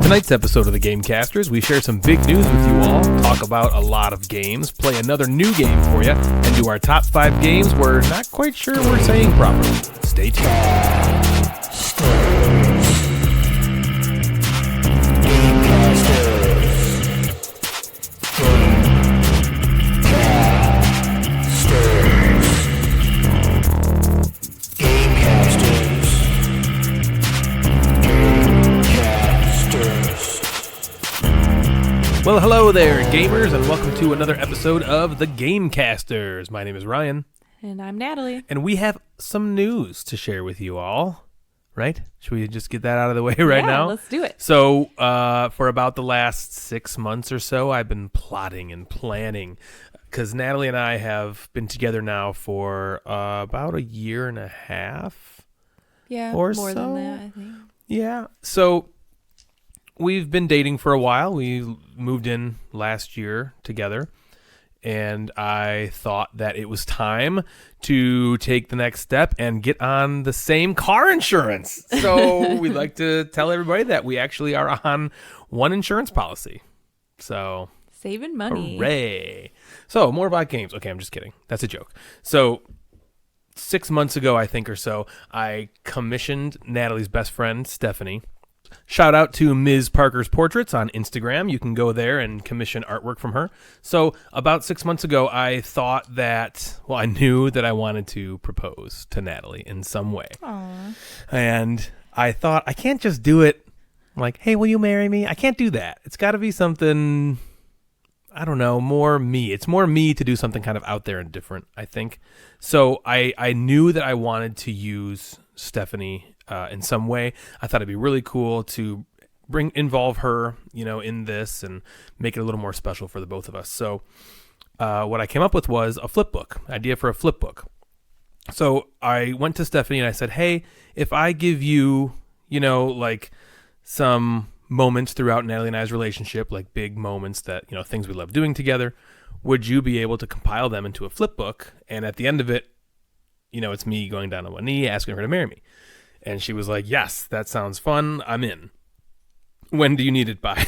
tonight's episode of the Gamecasters, we share some big news with you all, talk about a lot of games, play another new game for you, and do our top 5 games we're not quite sure we're saying properly. Stay tuned. Well, hello there, gamers, and welcome to another episode of the Gamecasters. My name is Ryan. And I'm Natalie. And we have some news to share with you all, right? Should we just get that out of the way right now? Yeah, let's do it. So, for about the last 6 months or so, I've been plotting and planning, because Natalie and I have been together now for about a year and a half. Yeah, or more so. than that, I think. Yeah, so we've been dating for a while. We moved in last year together, and I thought that it was time to take the next step and get on the same car insurance. So we'd like to tell everybody that we actually are on one insurance policy. So Saving money. hooray. So more about games. Okay, I'm just kidding. That's a joke. So 6 months ago, I think, or so, I commissioned Natalie's best friend, Stephanie. Shout out to Ms. Parker's Portraits on Instagram. You can go there and commission artwork from her. So about 6 months ago, I thought that, well, I knew that I wanted to propose to Natalie in some way. Aww. And I thought, I can't just do it like, hey, will you marry me? I can't do that. It's got to be something, I don't know, more me. It's more me to do something kind of out there and different, I think. So I knew that I wanted to use Stephanie in some way. I thought it'd be really cool to involve her, in this and make it a little more special for the both of us. So what I came up with was a flipbook, idea for a flipbook. So I went to Stephanie and I said, hey, if I give you, like some moments throughout Natalie and I's relationship, like big moments that, things we love doing together, would you be able to compile them into a flipbook? And at the end of it, it's me going down on one knee, asking her to marry me. And she was like, yes, that sounds fun. I'm in. When do you need it by?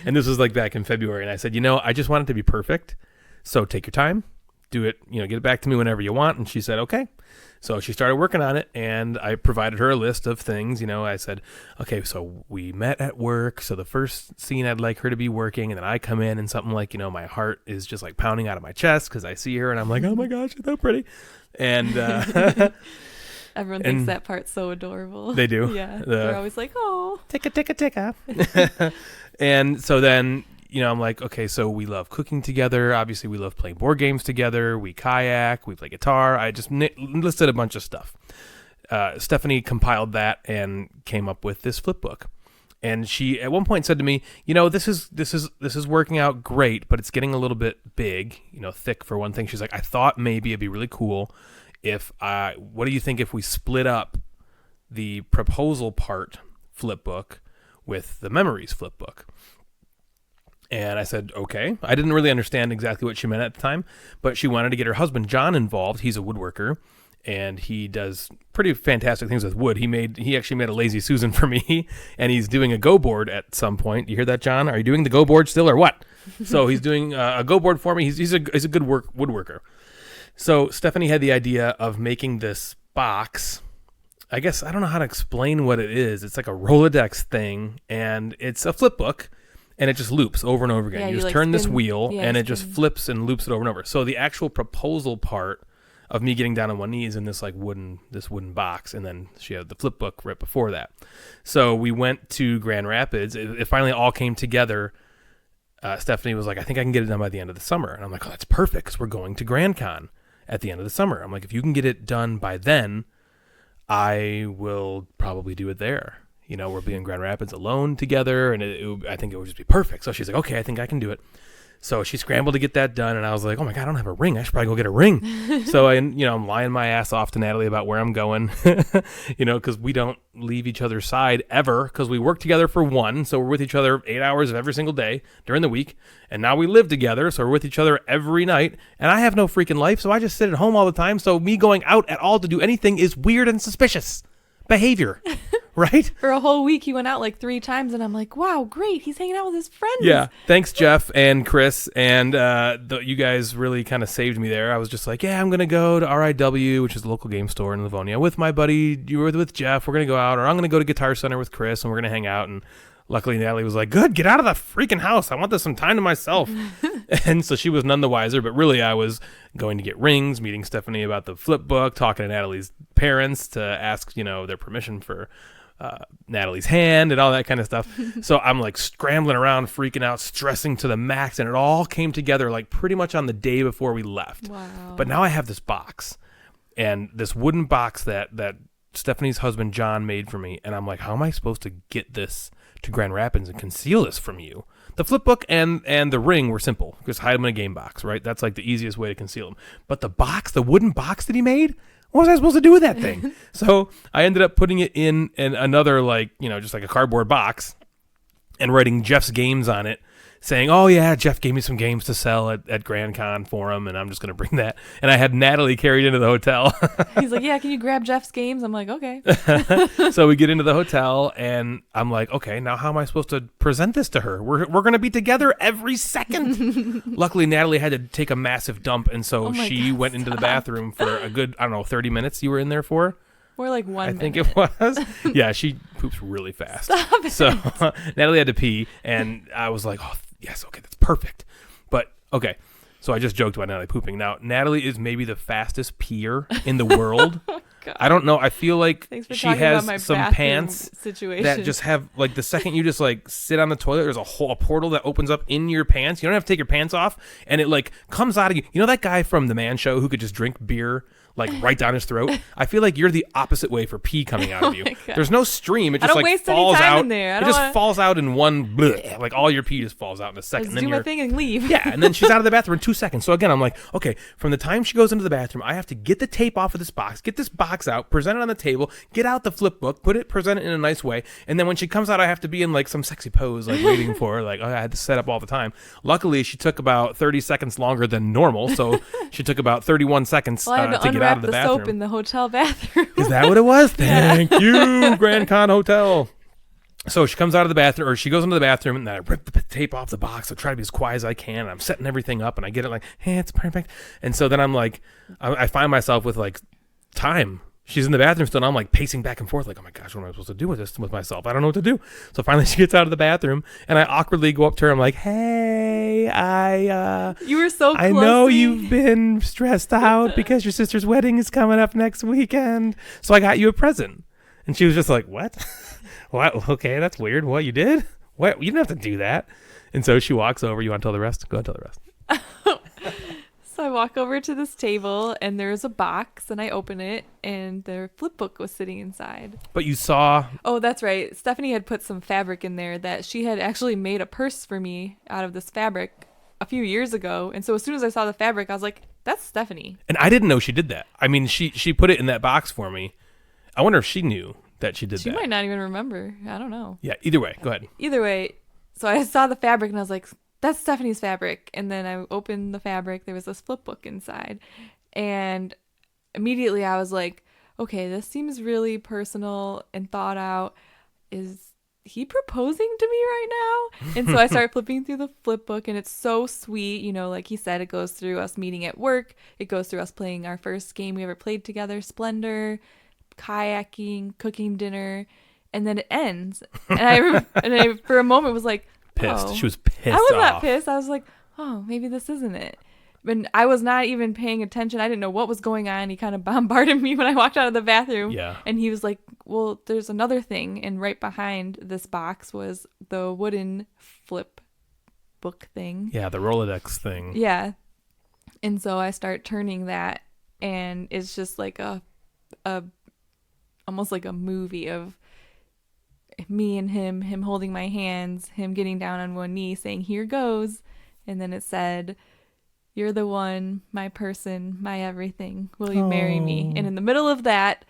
And this was like back in February. And I said, I just want it to be perfect. So take your time, do it, get it back to me whenever you want. And she said, okay. So she started working on it, and I provided her a list of things. I said, okay, so we met at work. So the first scene, I'd like her to be working. And then I come in and something like, my heart is just like pounding out of my chest because I see her and I'm like, oh my gosh, she's so pretty. And, Everyone thinks that part's so adorable. They do. Yeah. They're always like, oh. Ticka. And so then, I'm like, okay, so we love cooking together. Obviously, we love playing board games together. We kayak. We play guitar. I just listed a bunch of stuff. Stephanie compiled that and came up with this flipbook. And she, at one point, said to me, this is working out great, but it's getting a little bit big, thick for one thing. She's like, I thought maybe it'd be really cool what do you think if we split up the proposal part flipbook with the memories flipbook? And I said, okay. I didn't really understand exactly what she meant at the time, but she wanted to get her husband, John, involved. He's a woodworker, and he does pretty fantastic things with wood. He actually made a Lazy Susan for me, and he's doing a go board at some point. You hear that, John? Are you doing the go board still or what? So he's doing a go board for me. He's a good woodworker. So Stephanie had the idea of making this box. I guess I don't know how to explain what it is. It's like a Rolodex thing, and it's a flip book, and it just loops over and over again. Yeah, you just like turn this wheel, and it just spin. flips and loops it over and over. So the actual proposal part of me getting down on one knee is in this like wooden box, and then she had the flip book right before that. So we went to Grand Rapids. It finally all came together. Stephanie was like, I think I can get it done by the end of the summer. And I'm like, oh, that's perfect because we're going to GrandCon at the end of the summer. I'm like, if you can get it done by then, I will probably do it there. We'll be in Grand Rapids alone together, and I think it would just be perfect. So she's like, okay, I think I can do it. So she scrambled to get that done, and I was like, oh my God, I don't have a ring. I should probably go get a ring. So I'm lying my ass off to Natalie about where I'm going, because we don't leave each other's side ever, because we work together for one. So we're with each other 8 hours of every single day during the week. And now we live together, so we're with each other every night. And I have no freaking life, so I just sit at home all the time. So me going out at all to do anything is weird and suspicious. behavior, right? For a whole week, he went out like 3 times, and I'm like, wow, great. He's hanging out with his friends. Yeah. Thanks, Jeff and Chris. And you guys really kind of saved me there. I was just like, yeah, I'm going to go to RIW, which is the local game store in Livonia, with my buddy. You were with Jeff. We're going to go out. Or I'm going to go to Guitar Center with Chris, and we're going to hang out. And luckily, Natalie was like, good, get out of the freaking house. I want this some time to myself. And so she was none the wiser. But really, I was going to get rings, meeting Stephanie about the flip book, talking to Natalie's parents to ask, their permission for Natalie's hand and all that kind of stuff. So I'm like scrambling around, freaking out, stressing to the max. And it all came together like pretty much on the day before we left. Wow. But now I have this box and this wooden box that Stephanie's husband, John, made for me. And I'm like, how am I supposed to get this to Grand Rapids and conceal this from you? The flip book and the ring were simple. Just hide them in a game box, right? That's like the easiest way to conceal them. But the box, the wooden box that he made, what was I supposed to do with that thing? So I ended up putting it in another, just like a cardboard box and writing Jeff's games on it, saying, oh, yeah, Jeff gave me some games to sell at GrandCon for him, and I'm just going to bring that. And I had Natalie carried into the hotel. He's like, yeah, can you grab Jeff's games? I'm like, okay. So we get into the hotel, and I'm like, okay, now how am I supposed to present this to her? We're going to be together every second. Luckily, Natalie had to take a massive dump, and so she went into the bathroom for a good, 30 minutes you were in there for? More like 1 minute. I think it was. Yeah, she poops really fast. Stop it. So Natalie had to pee, and I was like, oh, yes, okay, that's perfect. But, okay, so I just joked about Natalie pooping. Now, Natalie is maybe the fastest peer in the world. God. I don't know. I feel like she has my some pants situation that just have, like, the second you just, like, sit on the toilet, there's a portal that opens up in your pants. You don't have to take your pants off, and it, like, comes out of you. You know that guy from The Man Show who could just drink beer like right down his throat? I feel like you're the opposite way for pee coming out of you. There's no stream. It just like falls out. In there. It just falls out in one bleh, like all your pee just falls out in a second. Just do my thing and leave. Yeah, and then she's out of the bathroom in 2 seconds. So again, I'm like, okay, from the time she goes into the bathroom, I have to get the tape off of this box, get this box out, present it on the table, get out the flip book, present it in a nice way, and then when she comes out, I have to be in like some sexy pose, like waiting for her. Like, I had to set up all the time. Luckily, she took about 30 seconds longer than normal, so she took about 31 seconds to get out of the bathroom. Soap in the hotel bathroom. Is that what it was? Thank you, GrandCon Hotel. So she comes out of the bathroom, or she goes into the bathroom, and then I rip the tape off the box. I try to be as quiet as I can, and I'm setting everything up, and I get it like, hey, it's perfect. And so then I'm like, I find myself with like time. She's in the bathroom still, and I'm like pacing back and forth, like, oh my gosh, what am I supposed to do with this with myself? I don't know what to do. So finally she gets out of the bathroom, and I awkwardly go up to her. I'm like, hey, you were so close. I know you've been stressed out because your sister's wedding is coming up next weekend, so I got you a present. And she was just like, what? What? Okay, that's weird. What, you did? What? You didn't have to do that. And so she walks over. You want to tell the rest? Go ahead and tell the rest. So I walk over to this table, and there's a box, and I open it, and their flip book was sitting inside. But you saw... Oh, that's right. Stephanie had put some fabric in there that she had actually made a purse for me out of this fabric a few years ago. And so as soon as I saw the fabric, I was like, that's Stephanie. And I didn't know she did that. I mean, she put it in that box for me. I wonder if she knew that she did that. She might not even remember. I don't know. Yeah, either way. Go ahead. Either way. So I saw the fabric, and I was like... that's Stephanie's fabric. And then I opened the fabric. There was this flip book inside. And immediately I was like, okay, this seems really personal and thought out. Is he proposing to me right now? And so I started flipping through the flip book, and it's so sweet. You know, like he said, it goes through us meeting at work. It goes through us playing our first game we ever played together, Splendor, kayaking, cooking dinner. And then it ends. And I for a moment was like, pissed. Oh. She was pissed. I was not pissed. I was like, oh, maybe this isn't it. But I was not even paying attention. I didn't know what was going on. He kind of bombarded me when I walked out of the bathroom. Yeah. And he was like, well, there's another thing. And right behind this box was the wooden flip book thing. Yeah, the Rolodex thing. Yeah. And so I start turning that, and it's just like a almost like a movie of me and him holding my hands, him getting down on one knee saying, here goes. And then it said, you're the one, my person, my everything. Will you marry me? And in the middle of that,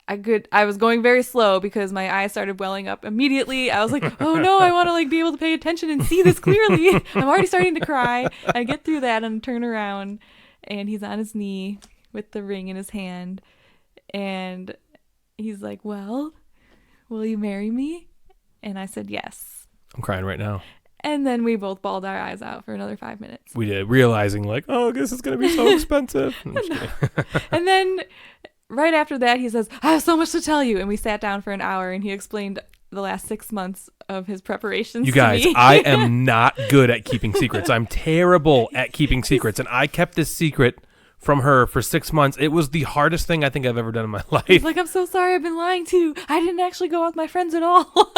I was going very slow because my eyes started welling up immediately. I was like, oh no, I want to like be able to pay attention and see this clearly. I'm already starting to cry. I get through that and turn around, and he's on his knee with the ring in his hand. And he's like, well, will you marry me? And I said yes. I'm crying right now. And then we both bawled our eyes out for another 5 minutes. We did, realizing like, oh, this is going to be so expensive. I'm just kidding. And then right after that, he says, I have so much to tell you. And we sat down for an hour and he explained the last 6 months of his preparations. You guys, to me. I am not good at keeping secrets. I'm terrible at keeping secrets. And I kept this secret from her for 6 months. It was the hardest thing I think I've ever done in my life. He's like, I'm so sorry, I've been lying to you. I didn't actually go out with my friends at all.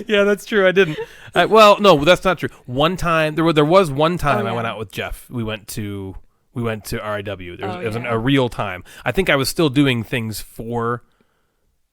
Yeah, that's true. I didn't. Well, no, that's not true. One time, there was one time I went out with Jeff. We went to RIW. It was a real time. I think I was still doing things for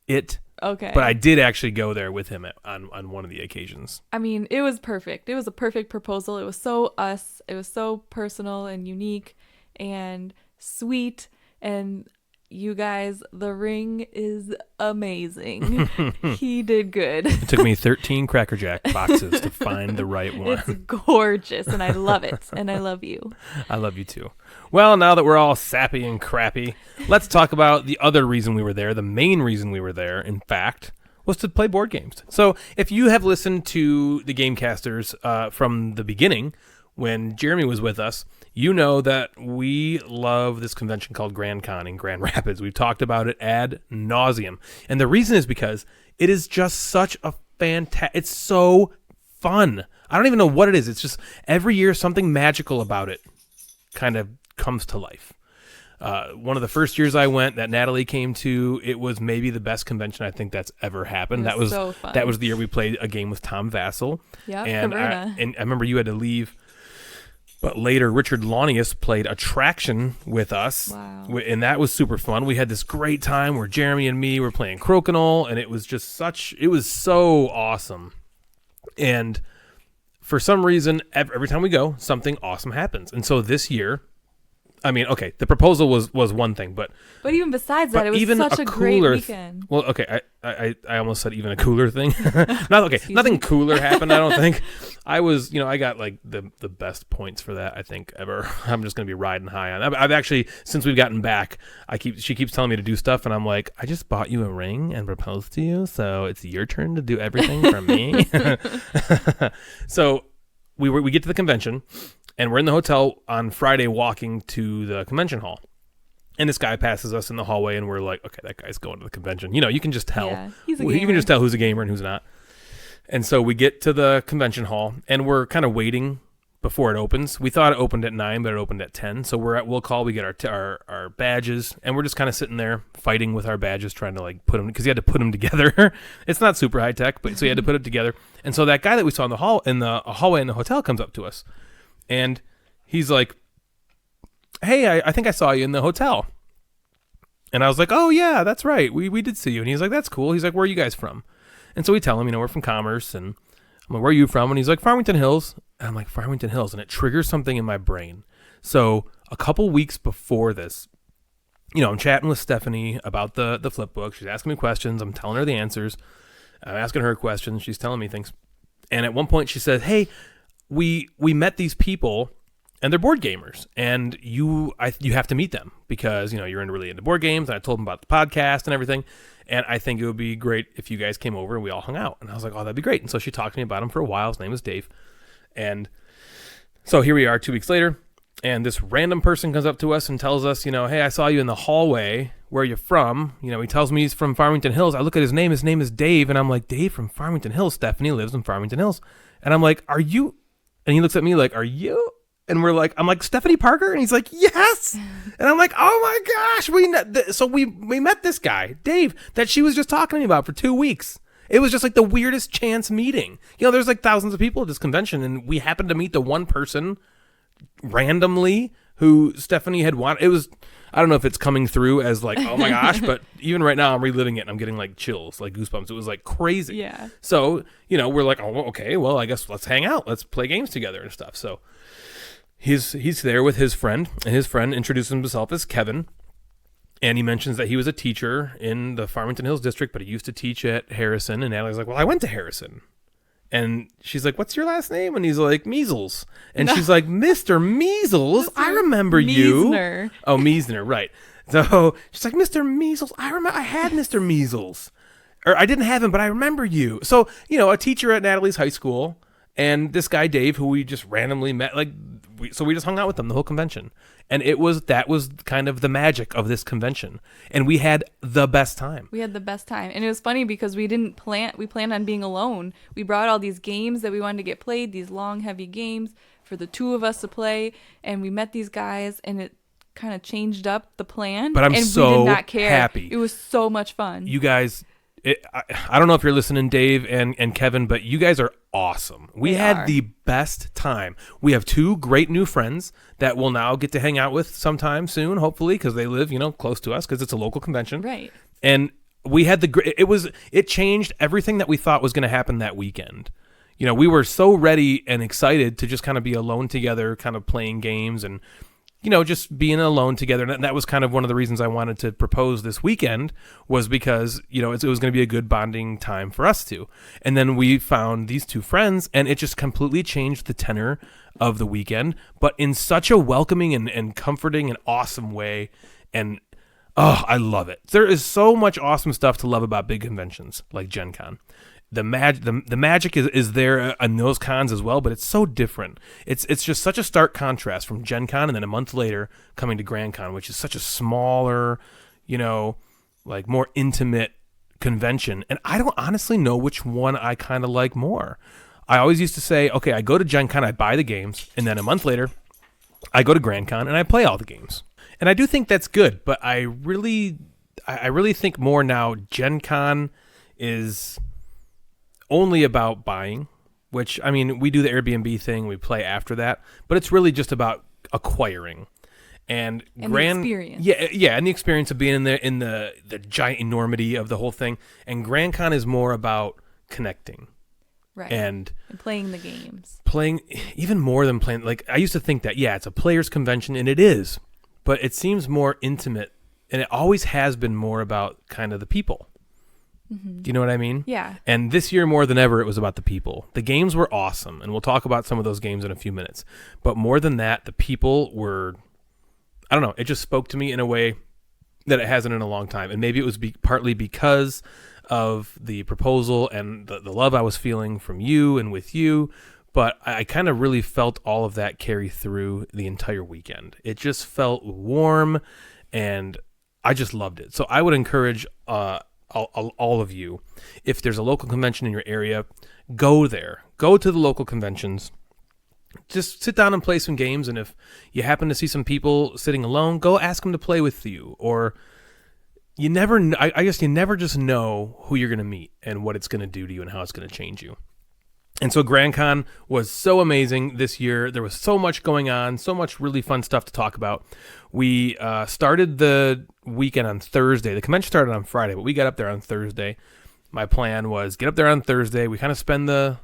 it. Okay. But I did actually go there with him on one of the occasions. I mean, it was perfect. It was a perfect proposal. It was so us. It was so personal and unique and sweet. And you guys, the ring is amazing. He did good. It took me 13 Cracker Jack boxes to find the right one. It's gorgeous, and I love it. And I love you. I love you too. Well, now that we're all sappy and crappy, let's talk about the other reason we were there. The main reason we were there, in fact, was to play board games. So if you have listened to the Gamecasters from the beginning, when Jeremy was with us, you know that we love this convention called GrandCon in Grand Rapids. We've talked about it ad nauseum. And the reason is because it is just such a it's so fun. I don't even know what it is. It's just every year something magical about it kind of comes to life. One of the first years I went that Natalie came to, it was maybe the best convention I think that's ever happened. That was so fun. That was the year we played a game with Tom Vassell. Yeah, and I remember you had to leave. But later, Richard Launius played Attraction with us, wow. And that was super fun. We had this great time where Jeremy and me were playing Crokinole, and it was just it was so awesome. And for some reason, every time we go, something awesome happens. And so this year, I mean, okay, the proposal was one thing, but even besides that, it was such a great weekend. Well, okay, I almost said even a cooler thing. Nothing cooler happened. I don't think. I got like the best points for that I think ever. I'm just gonna be riding high on. I've actually, since we've gotten back, she keeps telling me to do stuff, and I'm like, I just bought you a ring and proposed to you, so it's your turn to do everything for me. So we get to the convention. And we're in the hotel on Friday walking to the convention hall. And this guy passes us in the hallway, and we're like, okay, that guy's going to the convention. You know, you can just tell. Yeah, he's a gamer. You can just tell who's a gamer and who's not. And so we get to the convention hall, and we're kind of waiting before it opens. We thought it opened at 9, but it opened at 10. So we're at will call. We get our badges, and we're just kind of sitting there fighting with our badges, trying to like put them, because you had to put them together. It's not super high tech, but so you had to put it together. And so that guy that we saw in the hallway in the hotel comes up to us. And he's like, hey, I think I saw you in the hotel. And I was like, oh, yeah, that's right. We did see you. And he's like, that's cool. He's like, where are you guys from? And so we tell him, we're from Commerce. And I'm like, where are you from? And he's like, Farmington Hills. And I'm like, Farmington Hills. And it triggers something in my brain. So a couple weeks before this, I'm chatting with Stephanie about the flipbook. She's asking me questions. I'm telling her the answers. I'm asking her questions. She's telling me things. And at one point she said, hey, we met these people, and they're board gamers, and you have to meet them because you're really into board games. And I told them about the podcast and everything, and I think it would be great if you guys came over and we all hung out. And I was like, oh, that'd be great. And so she talked to me about him for a while. His name is Dave, and so here we are 2 weeks later, and this random person comes up to us and tells us, hey, I saw you in the hallway. Where are you from? He tells me he's from Farmington Hills. I look at his name. His name is Dave, and I'm like, Dave from Farmington Hills. Stephanie lives in Farmington Hills, and I'm like, are you? And he looks at me like, are you? And I'm like, Stephanie Parker? And he's like, yes. And I'm like, oh my gosh. We met this guy, Dave, that she was just talking to me about for 2 weeks. It was just like the weirdest chance meeting. There's like thousands of people at this convention, and we happened to meet the one person randomly who Stephanie had wanted. It was, I don't know if it's coming through as like, oh my gosh, but even right now I'm reliving it and I'm getting like chills, like goosebumps. It was like crazy. Yeah. So, we're like, oh, okay, well, I guess let's hang out. Let's play games together and stuff. So he's there with his friend, and his friend introduces himself as Kevin. And he mentions that he was a teacher in the Farmington Hills district, but he used to teach at Harrison. And Natalie's like, well, I went to Harrison. And she's like, what's your last name? And he's like, Measles. And she's like, Mr. Measles? I remember you. Meisner. Oh, Meisner, right. So she's like, Mr. Measles, I remember I had Mr. Measles. Or I didn't have him, but I remember you. So, a teacher at Natalie's high school and this guy, Dave, who we just randomly met, so we just hung out with them the whole convention. And that was kind of the magic of this convention. And we had the best time. And it was funny because we planned on being alone. We brought all these games that we wanted to get played, these long, heavy games for the two of us to play. And we met these guys and it kind of changed up the plan. But we did not care. Happy. It was so much fun. You guys, I don't know if you're listening, Dave and Kevin, but you guys are awesome. We had the best time. We have two great new friends that we'll now get to hang out with sometime soon, hopefully, because they live, close to us because it's a local convention. Right. And we had it changed everything that we thought was going to happen that weekend. We were so ready and excited to just kind of be alone together, kind of playing games and just being alone together. And that was kind of one of the reasons I wanted to propose this weekend was because, it was going to be a good bonding time for us two. And then we found these two friends and it just completely changed the tenor of the weekend, but in such a welcoming and comforting and awesome way. And, I love it. There is so much awesome stuff to love about big conventions like Gen Con. The magic is there in those cons as well, but it's so different. It's just such a stark contrast from Gen Con and then a month later coming to GrandCon, which is such a smaller, more intimate convention. And I don't honestly know which one I kind of like more. I always used to say, okay, I go to Gen Con, I buy the games, and then a month later, I go to GrandCon and I play all the games. And I do think that's good, but I really think more now Gen Con is only about buying, which, we do the Airbnb thing, we play after that, but it's really just about acquiring. And the experience. Yeah, and the experience of being in the giant enormity of the whole thing. And GrandCon is more about connecting. Right. And playing the games. Playing, even more than playing, I used to think that, it's a players convention, and it is, but it seems more intimate, and it always has been more about kind of the people. Mm-hmm. Do you know what I mean? Yeah. And this year more than ever, it was about the people. The games were awesome, and we'll talk about some of those games in a few minutes. But more than that, the people were, I don't know, it just spoke to me in a way that it hasn't in a long time. And maybe it was partly because of the proposal and the love I was feeling from you and with you. But I kind of really felt all of that carry through the entire weekend. It just felt warm, and I just loved it. So I would encourage all of you, if there's a local convention in your area, go there. Go to the local conventions. Just sit down and play some games, and if you happen to see some people sitting alone, go ask them to play with you. Or you never, I guess you never just know who you're going to meet and what it's going to do to you and how it's going to change you. And so GrandCon was so amazing this year. There was so much going on, so much really fun stuff to talk about. We started the weekend on Thursday. The convention started on Friday, but we got up there on Thursday. My plan was get up there on Thursday. We kind of spend the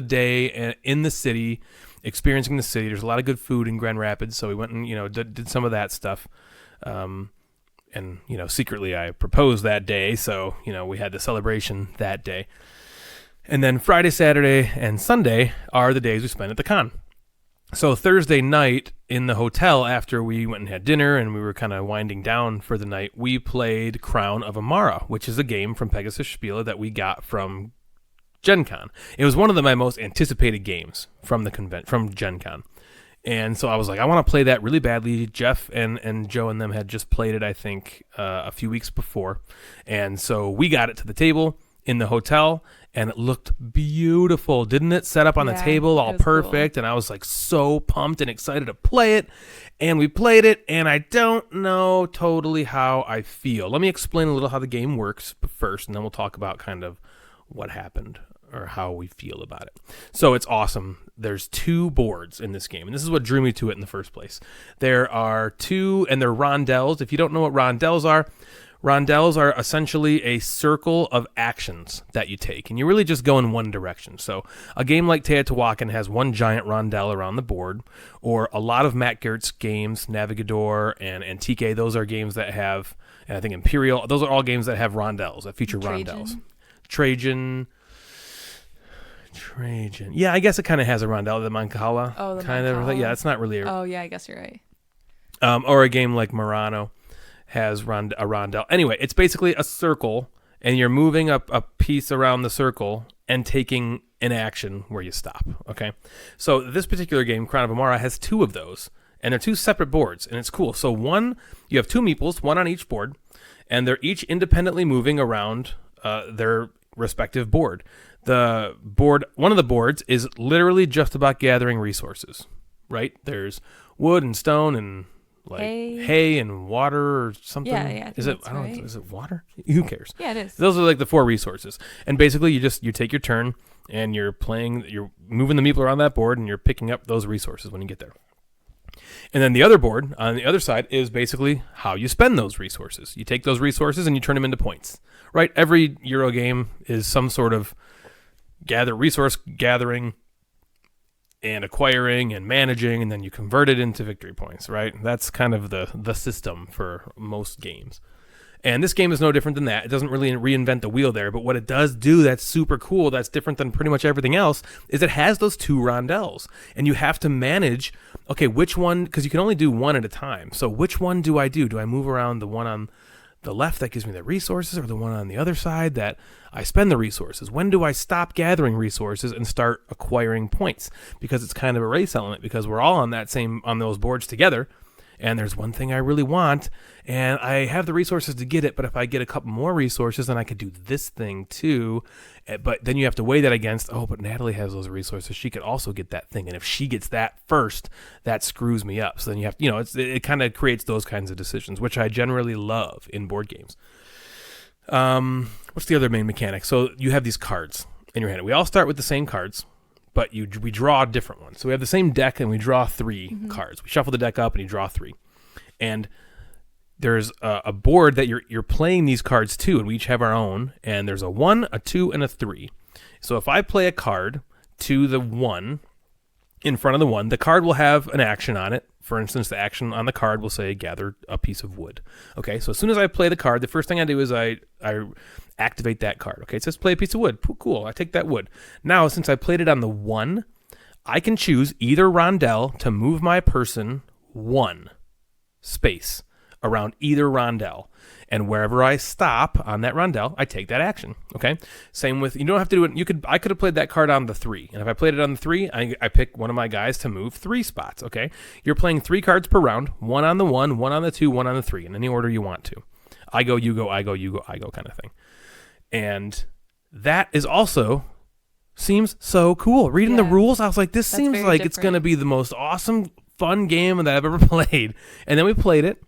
day in the city, experiencing the city. There's a lot of good food in Grand Rapids, so we went and did some of that stuff. And secretly I proposed that day, so we had the celebration that day. And then Friday, Saturday, and Sunday are the days we spent at the con. So Thursday night in the hotel, after we went and had dinner and we were kind of winding down for the night, we played Crown of Amara, which is a game from Pegasus Spiele that we got from Gen Con. It was one of my most anticipated games from Gen Con. And so I was like, I want to play that really badly. Jeff and Joe and them had just played it, I think, a few weeks before. And so we got it to the table in the hotel, and it looked beautiful, didn't it? Set up on the table, all perfect, cool. And I was like so pumped and excited to play it, and we played it, and I don't know totally how I feel. Let me explain a little how the game works first, and then we'll talk about kind of what happened or how we feel about it. So it's awesome. There's 2 boards in this game, and this is what drew me to it in the first place. There are 2, and they're rondelles. If you don't know what rondelles are essentially a circle of actions that you take, and you really just go in one direction. So a game like Teotihuacan has one giant rondelle around the board, or a lot of Matt Gert's games, Navigador and Antique, those are games that have, and I think Imperial, those are all games that have rondelles, that feature rondelles. Trajan. Yeah, I guess it kind of has a rondelle, the Mancala. Oh, the kind Mancala. of. Yeah, it's not really Oh, yeah, I guess you're right. Or a game like Murano has a rondel. Anyway, it's basically a circle, and you're moving up a piece around the circle and taking an action where you stop, okay? So this particular game, Crown of Amara, has 2 of those, and they're 2 separate boards, and it's cool. So you have 2 meeples, 1 on each board, and they're each independently moving around their respective board. One of the boards is literally just about gathering resources, right? There's wood and stone and hay and water or something. Yeah. Is it? I don't know. Is it water? Who cares? Yeah, it is. Those are like the 4 resources, and basically you take your turn and you're moving the meeple around that board and you're picking up those resources when you get there. And then the other board on the other side is basically how you spend those resources. You take those resources and you turn them into points, right? Every Euro game is some sort of resource gathering and acquiring and managing, and then you convert it into victory points, right? That's kind of the system for most games. And this game is no different than that. It doesn't really reinvent the wheel there, but what it does do that's super cool, that's different than pretty much everything else, is it has those 2 rondels. And you have to manage, okay, which one, because you can only do 1 at a time. So which one do I do? Do I move around the one on the left that gives me the resources, or the one on the other side that I spend the resources? When do I stop gathering resources and start acquiring points? Because it's kind of a race element, because we're all on those boards together, and there's one thing I really want, and I have the resources to get it, but if I get a couple more resources, then I could do this thing too. But then you have to weigh that against, but Natalie has those resources. She could also get that thing, and if she gets that first, that screws me up. So then you have, it kind of creates those kinds of decisions, which I generally love in board games. What's the other main mechanic? So you have these cards in your hand. We all start with the same cards, but we draw different ones. So we have the same deck, and we draw 3 cards. We shuffle the deck up, and you draw 3. And there's a board that you're playing these cards to, and we each have our own. And there's a 1, a 2, and a 3. So if I play a card to the 1 in front of the 1, the card will have an action on it. For instance, the action on the card will say gather a piece of wood. Okay, so as soon as I play the card, the first thing I do is I activate that card. Okay, it says play a piece of wood. Cool, I take that wood. Now, since I played it on the 1, I can choose either rondel to move my person 1 space around either rondel. And wherever I stop on that rondel, I take that action. Okay. Same with, you don't have to do it. I could have played that card on the 3. And if I played it on the 3, I pick one of my guys to move 3 spots. Okay. You're playing 3 cards per round, 1 on the 1, 1 on the 2, 1 on the 3, in any order you want to. I go, you go, I go, you go, I go kind of thing. And that is also seems so cool. Reading the rules, I was like, this seems like it's going to be the most awesome, fun game that I've ever played. And then we played it,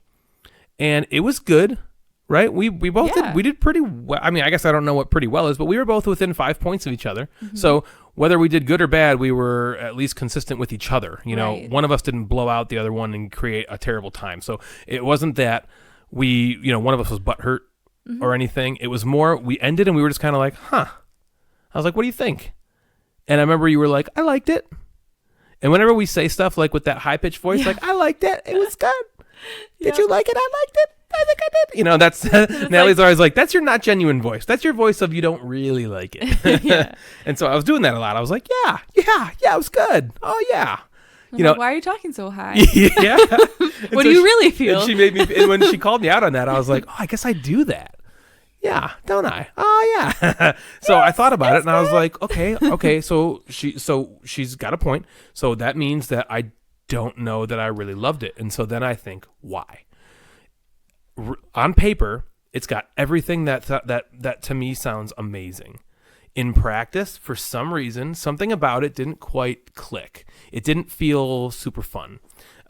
and it was good. Right? We both did pretty well. I mean, I guess I don't know what pretty well is, but we were both within 5 points of each other. Mm-hmm. So whether we did good or bad, we were at least consistent with each other. One of us didn't blow out the other one and create a terrible time. So it wasn't that one of us was butthurt or anything. It was more, we ended and we were just kind of like, I was like, what do you think? And I remember you were like, I liked it. And whenever we say stuff like with that high-pitched voice, like, I liked it. It was good. Did you like it? I liked it. I think I did. That's Natalie's always like, that's your not genuine voice. That's your voice of you don't really like it. And so I was doing that a lot. I was like, yeah, it was good. Oh yeah. Why are you talking so high? Yeah. What do you really feel? And she made me. And when she called me out on that, I was like, I guess I do that. Yeah, don't I? Oh yeah. So I thought about it, and I was like, okay. So she's got a point. So that means that I don't know that I really loved it, and so then I think, why? On paper, it's got everything that to me sounds amazing. In practice, for some reason, something about it didn't quite click. It didn't feel super fun.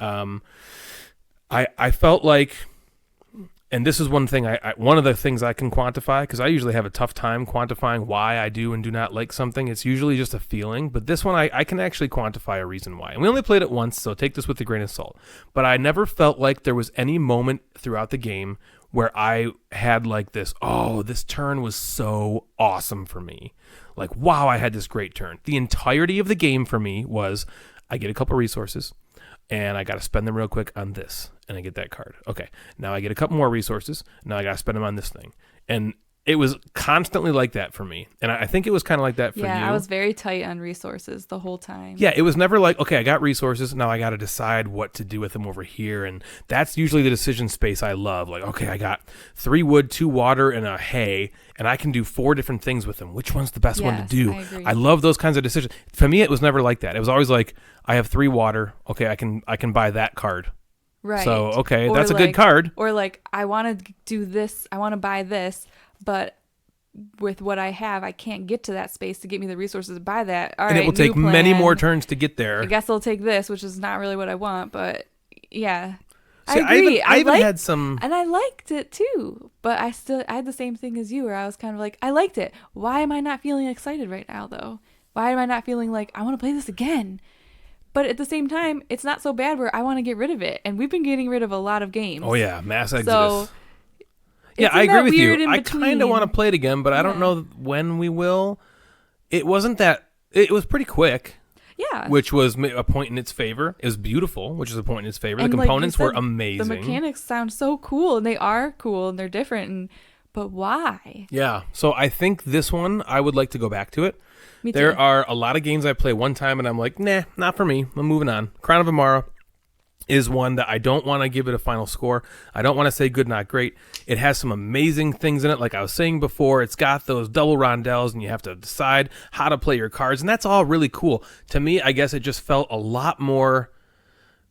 I felt like, and this is one thing one of the things I can quantify, because I usually have a tough time quantifying why I do and do not like something. It's usually just a feeling, but this one I can actually quantify a reason why. And we only played it once, so take this with a grain of salt. But I never felt like there was any moment throughout the game where I had like this turn was so awesome for me. Like, wow, I had this great turn. The entirety of the game for me was, I get a couple resources, and I got to spend them real quick on this, and I get that card. Okay, now I get a couple more resources. Now I got to spend them on this thing. And it was constantly like that for me. And I think it was kind of like that for you. Yeah, I was very tight on resources the whole time. Yeah, it was never like, okay, I got resources, now I got to decide what to do with them over here. And that's usually the decision space I love. Like, okay, I got 3 wood, 2 water, and a hay, and I can do 4 different things with them. Which one's the best one to do? I agree. I love those kinds of decisions. For me, it was never like that. It was always like, I have 3 water, okay, I can buy that card. Right. So, okay, Or that's a like, good card. Or like, I want to do this, I want to buy this, but with what I have, I can't get to that space to get me the resources to buy that. All right, And it will take many more turns to get there. I guess I'll take this, which is not really what I want, but yeah. See, I agree. I even had some... And I liked it too, but I had the same thing as you where I was kind of like, I liked it. Why am I not feeling excited right now though? Why am I not feeling like I want to play this again? But at the same time, it's not so bad where I want to get rid of it. And we've been getting rid of a lot of games. Oh, yeah. Mass Exodus. So, yeah, I agree with you. I between. kind of want to play it again, but I don't know when we will. It wasn't that... It was pretty quick. Yeah. Which was a point in its favor. It was beautiful, which is a point in its favor. And the like components you said, were amazing. The mechanics sound so cool, and they are cool, and they're different. But why? Yeah. So I think this one, I would like to go back to it. Me too. There are a lot of games I play one time and I'm like, nah, not for me. I'm moving on. Crown of Amara is one that I don't want to give it a final score. I don't want to say good, not great. It has some amazing things in it. Like I was saying before, it's got those double rondelles and you have to decide how to play your cards. And that's all really cool. To me, I guess it just felt a lot more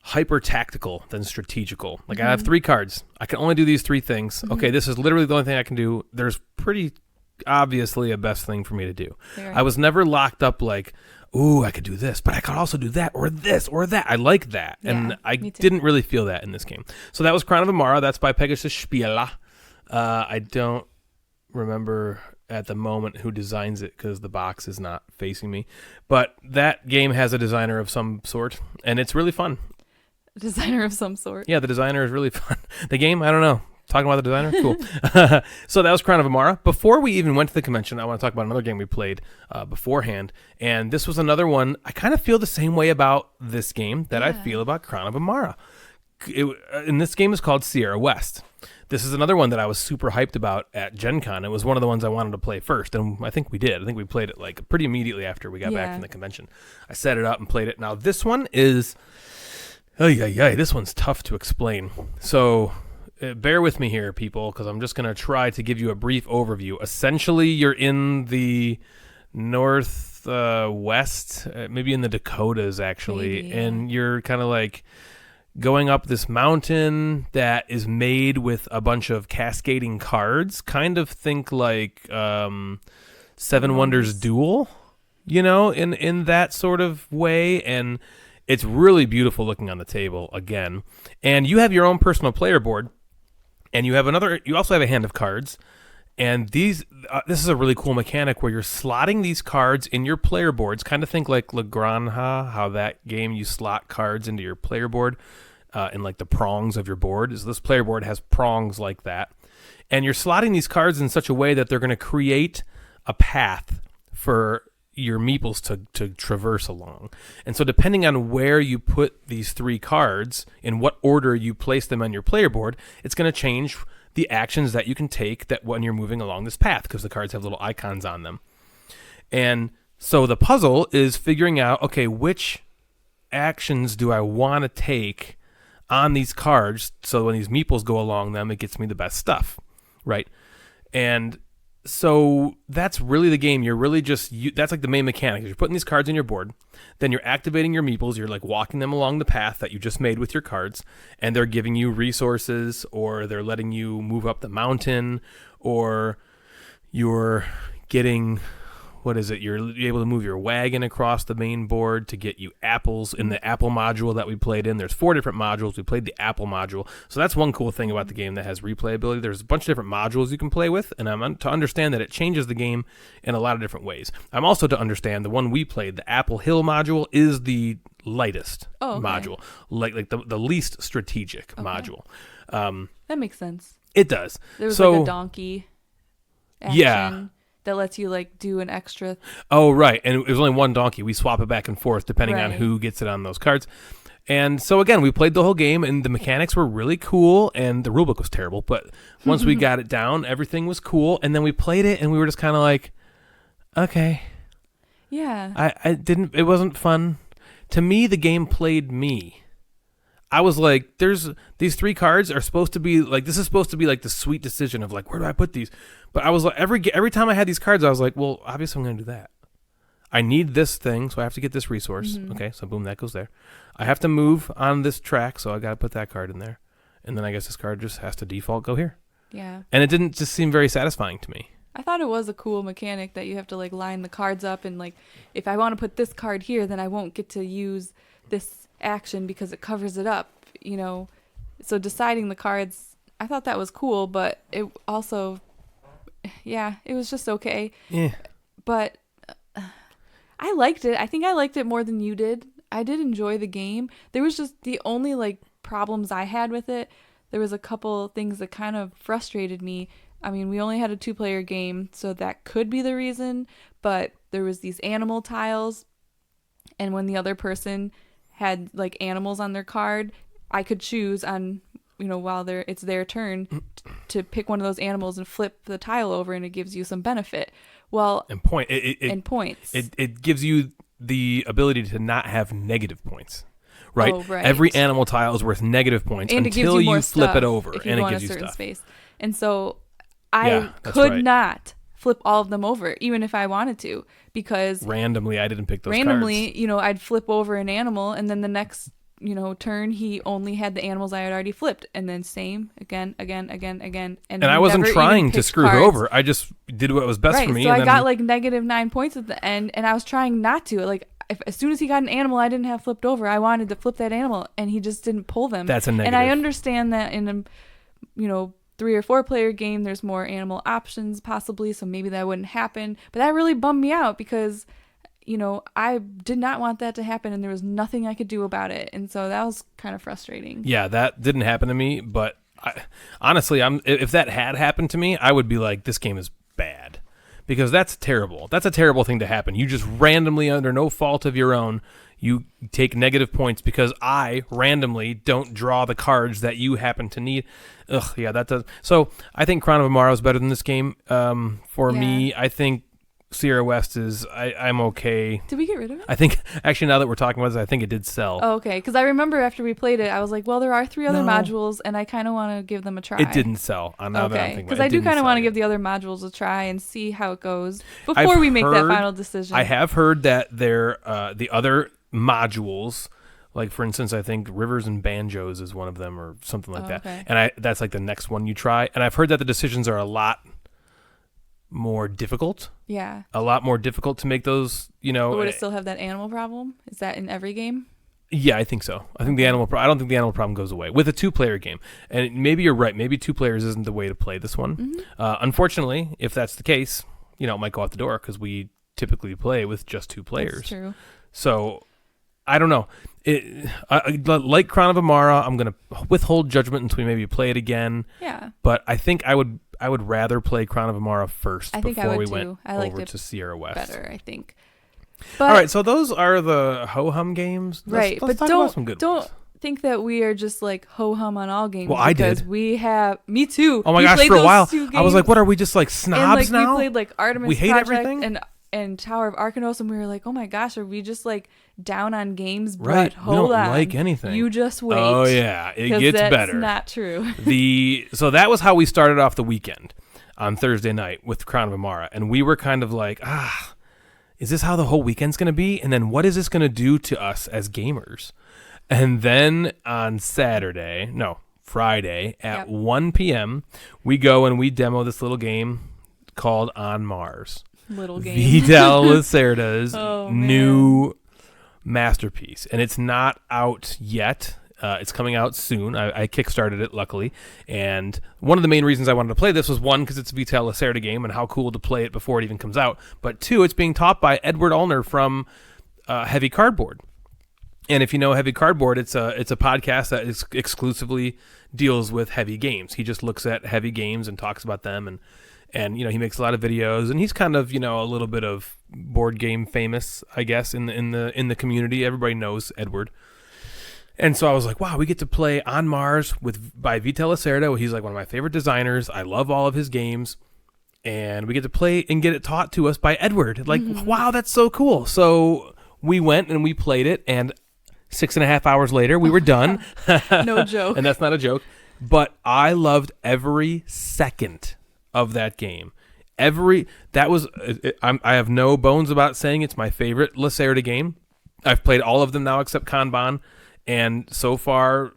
hyper tactical than strategical. Like I have 3 cards. I can only do these 3 things. Okay, this is literally the only thing I can do. There's pretty obviously a best thing for me to do. Fair. I was never locked up like, ooh, I could do this, but I could also do that or this or that. I like that. And I didn't really feel that in this game. So that was Crown of Amara. That's by Pegasus Spiela. I don't remember at the moment who designs it because the box is not facing me. But that game has a designer of some sort, and it's really fun. A designer of some sort. Yeah, the designer is really fun. The game, I don't know. Talking about the designer? Cool. So that was Crown of Amara. Before we even went to the convention, I want to talk about another game we played beforehand. And this was another one. I kind of feel the same way about this game that I feel about Crown of Amara. And this game is called Sierra West. This is another one that I was super hyped about at Gen Con. It was one of the ones I wanted to play first. And I think we did. I think we played it like pretty immediately after we got back from the convention. I set it up and played it. Now this one is... this one's tough to explain. So... bear with me here, people, because I'm just going to try to give you a brief overview. Essentially, you're in the northwest, maybe in the Dakotas, actually, maybe, and you're kind of like going up this mountain that is made with a bunch of cascading cards. Kind of think like Seven Wonders Duel, you know, in that sort of way, and it's really beautiful looking on the table, again. And you have your own personal player board. And you also have a hand of cards, and this is a really cool mechanic where you're slotting these cards in your player boards. Kind of think like La Granja, how that game you slot cards into your player board, in like the prongs of your board. This player board has prongs like that, and you're slotting these cards in such a way that they're going to create a path for your meeples to traverse along. And so depending on where you put these 3 cards, in what order you place them on your player board, it's going to change the actions that you can take that when you're moving along this path, because the cards have little icons on them. And so the puzzle is figuring out, okay, which actions do I want to take on these cards so when these meeples go along them, it gets me the best stuff, right? And so that's really the game. You're really that's like the main mechanic. You're putting these cards in your board, then you're activating your meeples. You're like walking them along the path that you just made with your cards, and they're giving you resources, or they're letting you move up the mountain, or you're getting... What is it? You're able to move your wagon across the main board to get you apples in the apple module that we played in. There's 4 different modules. We played the apple module. So that's one cool thing about the game that has replayability. There's a bunch of different modules you can play with, and I'm to understand that it changes the game in a lot of different ways. I'm also to understand the one we played, the Apple Hill module, is the lightest module, like the least strategic module. That makes sense. It does. There was like a donkey action. That lets you like do an extra. Oh, right. And it was only one donkey. We swap it back and forth depending on who gets it on those cards. And so again, we played the whole game, and the mechanics were really cool, and the rulebook was terrible. But once we got it down, everything was cool. And then we played it, and we were just kind of like, okay. Yeah. It wasn't fun. To me, the game played me. I was like, there's these 3 cards are supposed to be like, this is supposed to be like the sweet decision of like, where do I put these? But I was like, every time I had these cards, I was like, well, obviously I'm going to do that. I need this thing, so I have to get this resource. Mm-hmm. Okay, so boom, that goes there. I have to move on this track, so I got to put that card in there. And then I guess this card just has to default go here. Yeah. And it didn't just seem very satisfying to me. I thought it was a cool mechanic that you have to like line the cards up, and like if I want to put this card here, then I won't get to use this action because it covers it up, you know. So deciding the cards, I thought that was cool, but it also, yeah, it was just okay. Yeah. But I liked it. I think I liked it more than you did. I did enjoy the game. There was just the only like problems I had with it. There was a couple things that kind of frustrated me. I mean, we only had a 2-player game, so that could be the reason, but there was these animal tiles, and when the other person had like animals on their card, I could choose on, you know, while it's their turn to pick one of those animals and flip the tile over, and it gives you some benefit. Well, and points. It gives you the ability to not have negative points. Right? Oh, right. Every animal tile is worth negative points and until you flip it over, and it gives you certain stuff. Space. And so I could not flip all of them over, even if I wanted to, because randomly I didn't pick those cards. You know, I'd flip over an animal, and then the next, you know, turn he only had the animals I had already flipped, and then same again. And I wasn't trying to screw her over. I just did what was best for me. So I got like -9 points at the end, and I was trying not to. Like, as soon as he got an animal I didn't have flipped over, I wanted to flip that animal, and he just didn't pull them. That's a negative. And I understand that in a, you know, 3 or 4 player game, there's more animal options possibly, so maybe that wouldn't happen. But that really bummed me out because, you know, I did not want that to happen, and there was nothing I could do about it. And so that was kind of frustrating. Yeah, that didn't happen to me, but honestly, if that had happened to me, I would be like, this game is bad. Because that's terrible. That's a terrible thing to happen. You just randomly, under no fault of your own, you take negative points because I randomly don't draw the cards that you happen to need. Ugh, yeah, that does. So I think Crown of Amara is better than this game. For me, I think Sierra West is, I'm okay. Did we get rid of it? I think, actually, now that we're talking about this, I think it did sell. Oh, okay. Because I remember after we played it, I was like, well, there are 3 other modules, and I kind of want to give them a try. It didn't sell. Okay. Because I do kind of want to give the other modules a try and see how it goes before we make that final decision. I have heard that the other modules, like for instance, I think Rivers and Banjos is one of them or something like that. Okay. And that's like the next one you try. And I've heard that the decisions are a lot more difficult. Yeah. A lot more difficult to make those, you know. But would it still have that animal problem? Is that in every game? Yeah, I think so. I think I don't think the animal problem goes away with a 2-player game. And maybe you're right. Maybe 2 players isn't the way to play this one. Mm-hmm. Unfortunately, if that's the case, you know, it might go out the door because we typically play with just 2 players. That's true. So I don't know. Like Crown of Amara, I'm going to withhold judgment until we maybe play it again. Yeah. But I think I would rather play Crown of Amara first before we went over to Sierra West. Better, I think. But, all right, so those are the ho-hum games. Right, let's but don't think that we are just like ho-hum on all games. Well, I did. Because we have, me too. Oh my gosh, for a while, I was like, what are we just like snobs now? We played like Artemis we hate Project everything? and Tower of Arcanos, and we were like, oh my gosh, are we just like down on games? Right, But hold we don't on. like anything. You just wait. Oh yeah, it gets that's better. Not true. So that was how we started off the weekend on Thursday night with Crown of Amara, and we were kind of like, is this how the whole weekend's going to be? And then what is this going to do to us as gamers? And then on Friday at 1 p.m., we go and we demo this little game called On Mars. Little game. Vidal Lacerda's new man. masterpiece. And it's not out yet. It's coming out soon. I kickstarted it, luckily. And one of the main reasons I wanted to play this was, 1, because it's a Vital Lacerda game and how cool to play it before it even comes out. But 2, it's being taught by Edward Ulner from Heavy Cardboard. And if you know Heavy Cardboard, it's a podcast that exclusively deals with heavy games. He just looks at heavy games and talks about them. And you know, he makes a lot of videos. And he's kind of, you know, a little bit of board game famous, I guess, in the community. Everybody knows Edward. And so I was like, wow, we get to play On Mars by Vital Lacerda. He's like one of my favorite designers. I love all of his games. And we get to play and get it taught to us by Edward. Like, wow, that's so cool. So we went and we played it, and 6.5 hours later, we were done. No joke. And that's not a joke. But I loved every second of that game. I have no bones about saying it's my favorite Lacerda game. I've played all of them now except Kanban. And so far,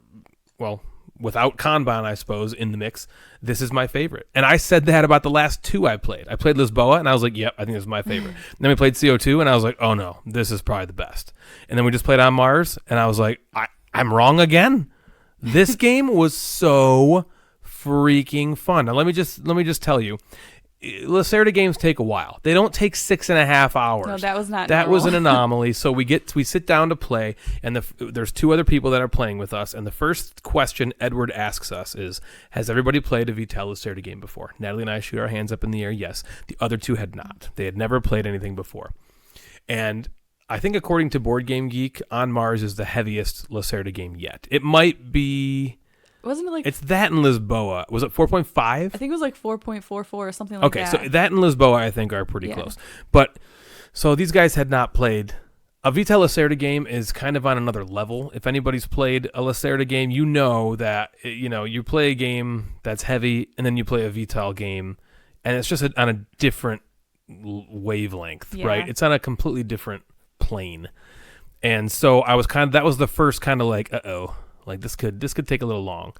well, without Kanban, I suppose, in the mix, this is my favorite. And I said that about the last two I played. I played Lisboa, and I was like, yep, I think this is my favorite. And then we played CO2, and I was like, oh, no, this is probably the best. And then we just played On Mars, and I was like, I'm wrong again. This game was so freaking fun. Now, let me just tell you, Lacerda games take a while. They don't take 6.5 hours. No, that was not That normal. was an anomaly. So we sit down to play, and there's two other people that are playing with us. And the first question Edward asks us is, has everybody played a Vital Lacerda game before? Natalie and I shoot our hands up in the air. Yes. The other two had not. They had never played anything before. And I think according to Board Game Geek, On Mars is the heaviest Lacerda game yet. It might be... Wasn't it like... It's that in Lisboa. Was it 4.5? I think it was like 4.44 or something like that. Okay, so that and Lisboa, I think, are pretty close. But, so these guys had not played... A Vital Lacerda game is kind of on another level. If anybody's played a Lacerda game, you know that, you play a game that's heavy, and then you play a Vital game, and it's just on a different wavelength, right? It's on a completely different plane. And so I was that was the first kind of like, uh-oh. Like this could take a little long.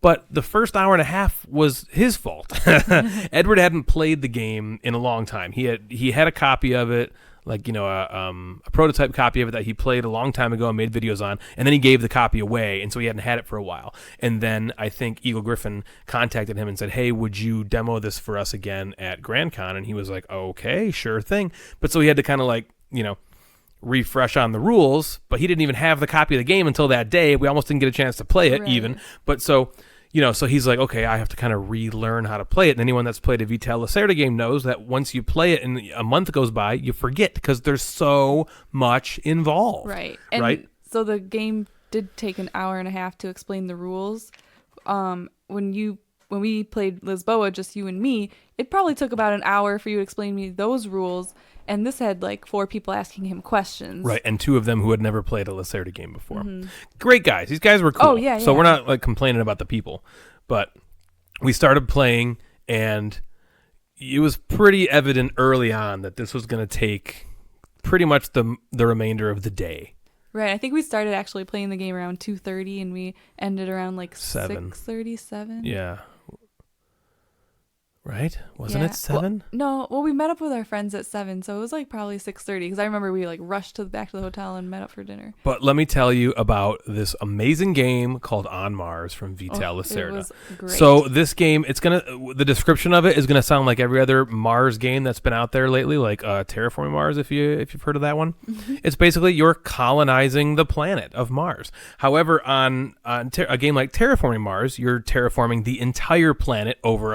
But the first hour and a half was his fault. Edward hadn't played the game in a long time. He had a copy of it, like, a prototype copy of it that he played a long time ago and made videos on, and then he gave the copy away, and so he hadn't had it for a while. And then I think Eagle Griffin contacted him and said, hey, would you demo this for us again at GrandCon? And he was like, okay, sure thing. But so he had to kind of like, refresh on the rules, but he didn't even have the copy of the game until that day. We almost didn't get a chance to play it even. But so he's like, okay, I have to kind of relearn how to play it. And anyone that's played a Vital Lacerda game knows that once you play it and a month goes by, you forget because there's so much involved. Right. And so the game did take an hour and a half to explain the rules. When we played Lisboa, just you and me, it probably took about an hour for you to explain me those rules. And this had like 4 people asking him questions. Right, and 2 of them who had never played a Lacerda game before. Great guys. These guys were cool. Oh, yeah. So we're not like complaining about the people. But we started playing, and it was pretty evident early on that this was going to take pretty much the remainder of the day. Right. I think we started actually playing the game around 2:30, and we ended around like 6:37. Yeah. Right? Wasn't it 7? Well, we met up with our friends at 7, so it was like probably 6:30 because I remember we like rushed back to the hotel and met up for dinner. But let me tell you about this amazing game called On Mars from Vital Lacerda. It was great. So this game, the description of it is gonna sound like every other Mars game that's been out there lately, like Terraforming Mars, if you've heard of that one. It's basically you're colonizing the planet of Mars. However, on a game like Terraforming Mars, you're terraforming the entire planet over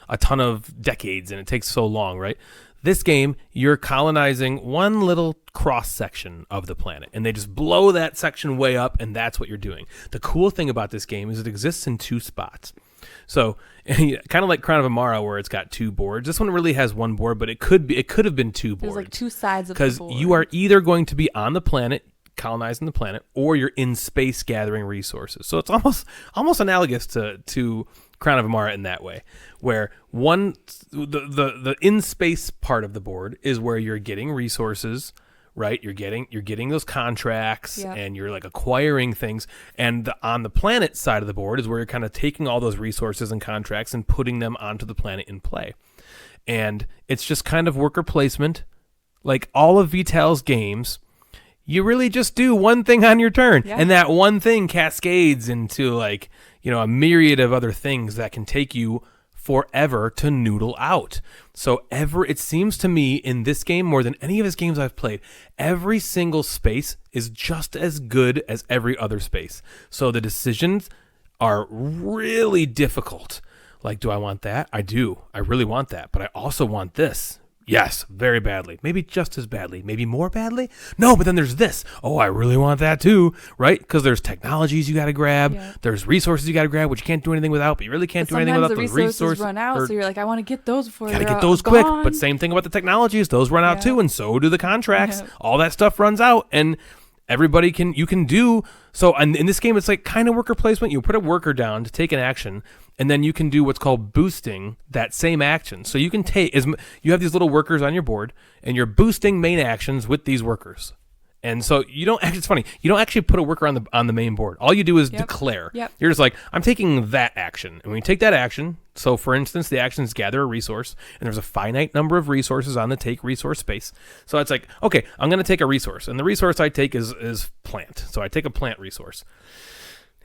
a ton of decades, and it takes so long, right? This game, you're colonizing one little cross section of the planet, and they just blow that section way up, and that's what you're doing. The cool thing about this game is it exists in 2 spots. So kind of like Crown of Amara, where it's got 2 boards. This one really has 1 board, but it could have been 2 boards. There's like 2 sides of the board. Because you are either going to be on the planet, colonizing the planet, or you're in space gathering resources. So it's almost analogous to Crown of Amara in that way, where the in space part of the board is where you're getting resources, right? You're getting those contracts, and you're like acquiring things, and on the planet side of the board is where you're kind of taking all those resources and contracts and putting them onto the planet in play. And it's just kind of worker placement, like all of Vital's games. You really just do one thing on your turn, and that one thing cascades into like, a myriad of other things that can take you forever to noodle out. So it seems to me in this game, more than any of his games I've played, every single space is just as good as every other space. So the decisions are really difficult. Like, do I want that? I do. I really want that, but I also want this. Yes, very badly. Maybe just as badly. Maybe more badly? No, but then there's this. Oh, I really want that too, right? Because there's technologies you got to grab. Yeah. There's resources you got to grab, which you can't do anything without, but you really can't do anything without the those resources run out, so you're like, I want to get those before gotta they're get those gone. quick. But same thing about the technologies. Those run out Yeah. too, and so do the contracts. Yeah. All that stuff runs out, and everybody you can do so. And in this game, it's like kind of worker placement. You put a worker down to take an action, and then you can do what's called boosting that same action. So you can you have these little workers on your board, and you're boosting main actions with these workers. And so you don't actually, it's funny, you don't actually put a worker on the main board. All you do is declare. Yep. You're just like, I'm taking that action. And when you take that action, so for instance, the action is gather a resource, and there's a finite number of resources on the take resource space. So it's like, okay, I'm going to take a resource, and the resource I take is plant. So I take a plant resource.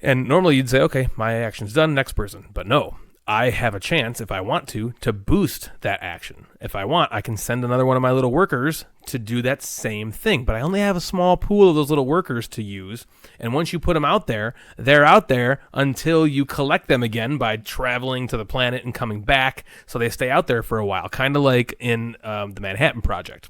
And normally you'd say, okay, my action's done, next person. But no, I have a chance, if I want to boost that action. If I want, I can send another one of my little workers to do that same thing. But I only have a small pool of those little workers to use. And once you put them out there, they're out there until you collect them again by traveling to the planet and coming back. So they stay out there for a while, kind of like in the Manhattan Project.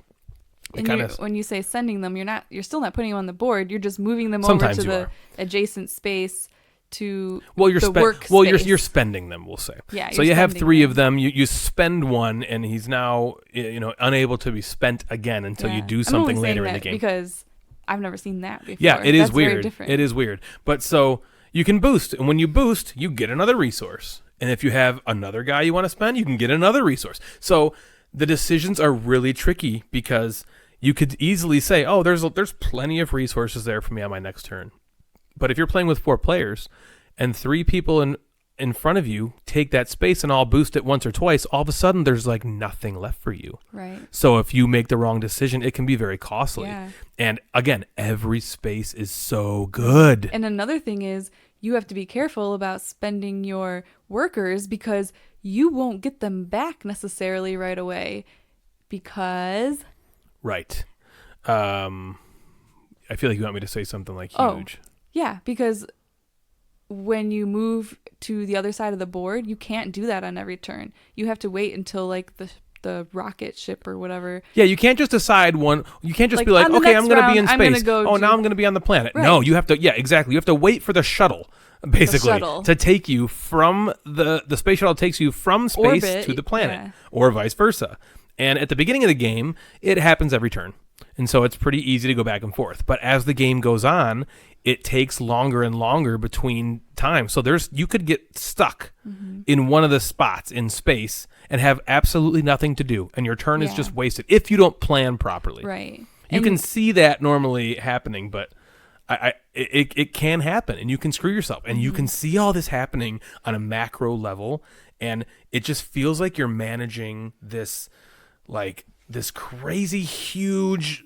And when you say sending them, you're still not putting them on the board. You're just moving them over to the adjacent space to you're spending them, we'll say. Yeah. So you have 3 of them. You spend one, and he's now unable to be spent again until you do something later in the game. Because I've never seen that before. Yeah, it is That's weird. Very different. It is weird. But so you can boost, and when you boost, you get another resource. And if you have another guy you want to spend, you can get another resource. So the decisions are really tricky because you could easily say, oh, there's plenty of resources there for me on my next turn. But if you're playing with 4 players and 3 people in front of you take that space and all boost it once or twice, all of a sudden there's like nothing left for you. Right. So if you make the wrong decision, it can be very costly. Yeah. And again, every space is so good. And another thing is you have to be careful about spending your workers because you won't get them back necessarily right away because... Right. I feel like you want me to say something like huge. Oh, yeah, because when you move to the other side of the board, you can't do that on every turn. You have to wait until like the rocket ship or whatever. Yeah, you can't just decide one. You can't just like, be like, okay, I'm going to be in space. Now I'm going to be on the planet. Right. No, you have to. Yeah, exactly. You have to wait for the shuttle, basically, to take you from the space shuttle takes you from space orbit, to the planet, or vice versa. And at the beginning of the game, it happens every turn. And so it's pretty easy to go back and forth. But as the game goes on, it takes longer and longer between times. So you could get stuck in one of the spots in space and have absolutely nothing to do. And your turn is just wasted if you don't plan properly. Right. You can see that normally happening, but it can happen. And you can screw yourself. And you can see all this happening on a macro level. And it just feels like you're managing this crazy huge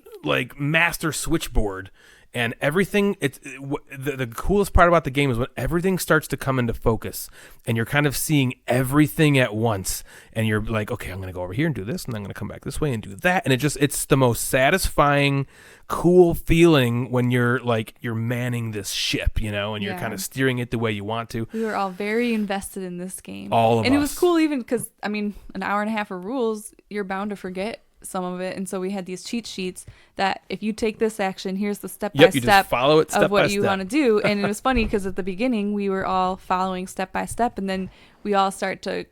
master switchboard, and everything. The coolest part about the game is when everything starts to come into focus and you're kind of seeing everything at once, and you're like, okay, I'm going to go over here and do this, and I'm going to come back this way and do that. And it's the most satisfying, cool feeling when you're manning this ship, and you're kind of steering it the way you want to. We were all very invested in this game. All of us. And it was cool even because, an hour and a half of rules, you're bound to forget some of it. And so we had these cheat sheets that if you take this action, here's the step-by-step follow it of what you want to do. And it was funny because at the beginning, we were all following step-by-step. And then we all start to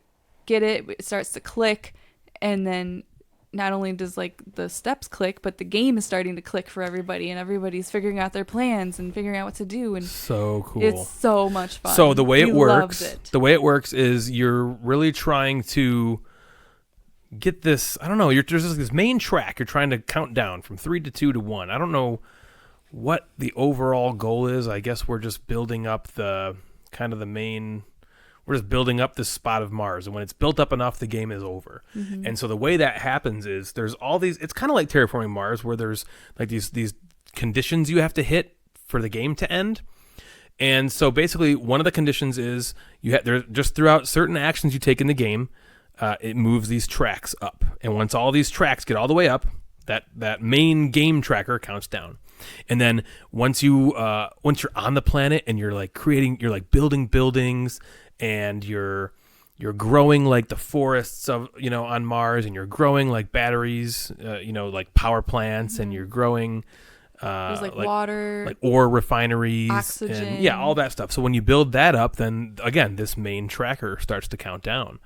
get it. It starts to click. And then not only does the steps click, but the game is starting to click for everybody, and everybody's figuring out their plans and figuring out what to do. And so cool. It's so much fun. So the way it works is you're really trying to get this. I don't know. There's this main track. You're trying to count down from 3 to 2 to 1. I don't know what the overall goal is. I guess we're just building up the main. We're just building up this spot of Mars, and when it's built up enough, the game is over. And so the way that happens is there's all these. It's kind of like terraforming Mars, where there's these conditions you have to hit for the game to end. And so basically, one of the conditions is just throughout certain actions you take in the game, it moves these tracks up. And once all these tracks get all the way up, that main game tracker counts down. And then once you're on the planet and you're building buildings, and you're you're growing like the forests of, on Mars, and you're growing like batteries, like power plants, and you're growing there's like water, like ore refineries, oxygen, and all that stuff. So when you build that up, then again, this main tracker starts to count down.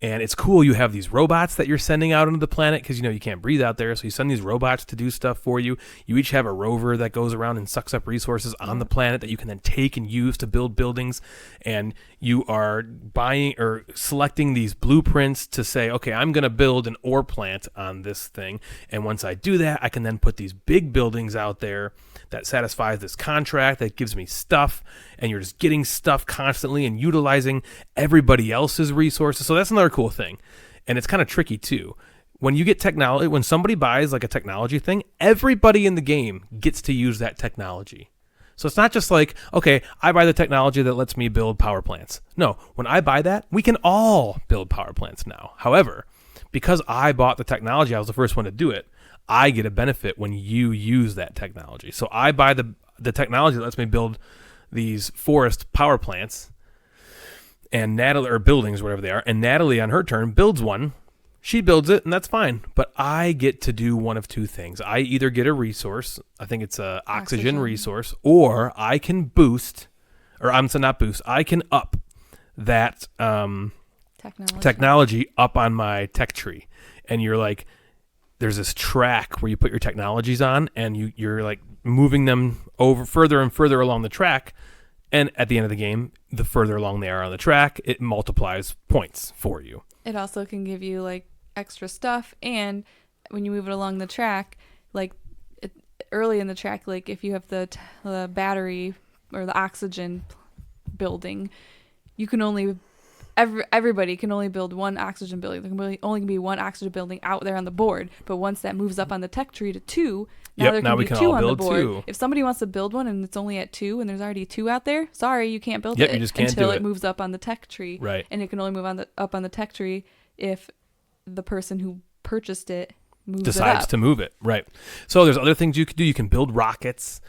And it's cool. You have these robots that you're sending out into the planet because, you can't breathe out there. So you send these robots to do stuff for you. You each have a rover that goes around and sucks up resources on the planet that you can then take and use to build buildings. And you are buying or selecting these blueprints to say, okay, I'm going to build an ore plant on this thing. And once I do that, I can then put these big buildings out there that satisfies this contract, that gives me stuff, and you're just getting stuff constantly and utilizing everybody else's resources. So that's another cool thing. And it's kind of tricky too. When you get technology, when somebody buys like a technology thing, everybody in the game gets to use that technology. So it's not just like, okay, I buy the technology that lets me build power plants. No, when I buy that, we can all build power plants now. However, because I bought the technology, I was the first one to do it, I get a benefit when you use that technology. So I buy the technology that lets me build these forest power plants, and Natalie, or buildings, whatever they are, and Natalie on her turn builds one. She builds it, and that's fine. But I get to do one of two things. I either get a resource, I think it's a oxygen resource, or I can boost, or I'm not boost, I can up that technology up on my tech tree. And you're like, there's this track where you put your technologies on, and you're like moving them over further and further along the track. And at the end of the game, the further along they are on the track, it multiplies points for you. It also can give you like extra stuff. And when you move it along the track, like early in the track, like if you have the battery or the oxygen building, you can only everybody can only build one oxygen building. There can only be one oxygen building out there on the board. But once that moves up on the tech tree to 2, now there can be 2 on the board. 2. If somebody wants to build one and it's only at 2 and there's already 2 out there, sorry, you can't build it you just can't until do it moves up on the tech tree. Right. And it can only move up on the tech tree if the person who purchased it decides to move it. Right. So there's other things you can do. You can build rockets.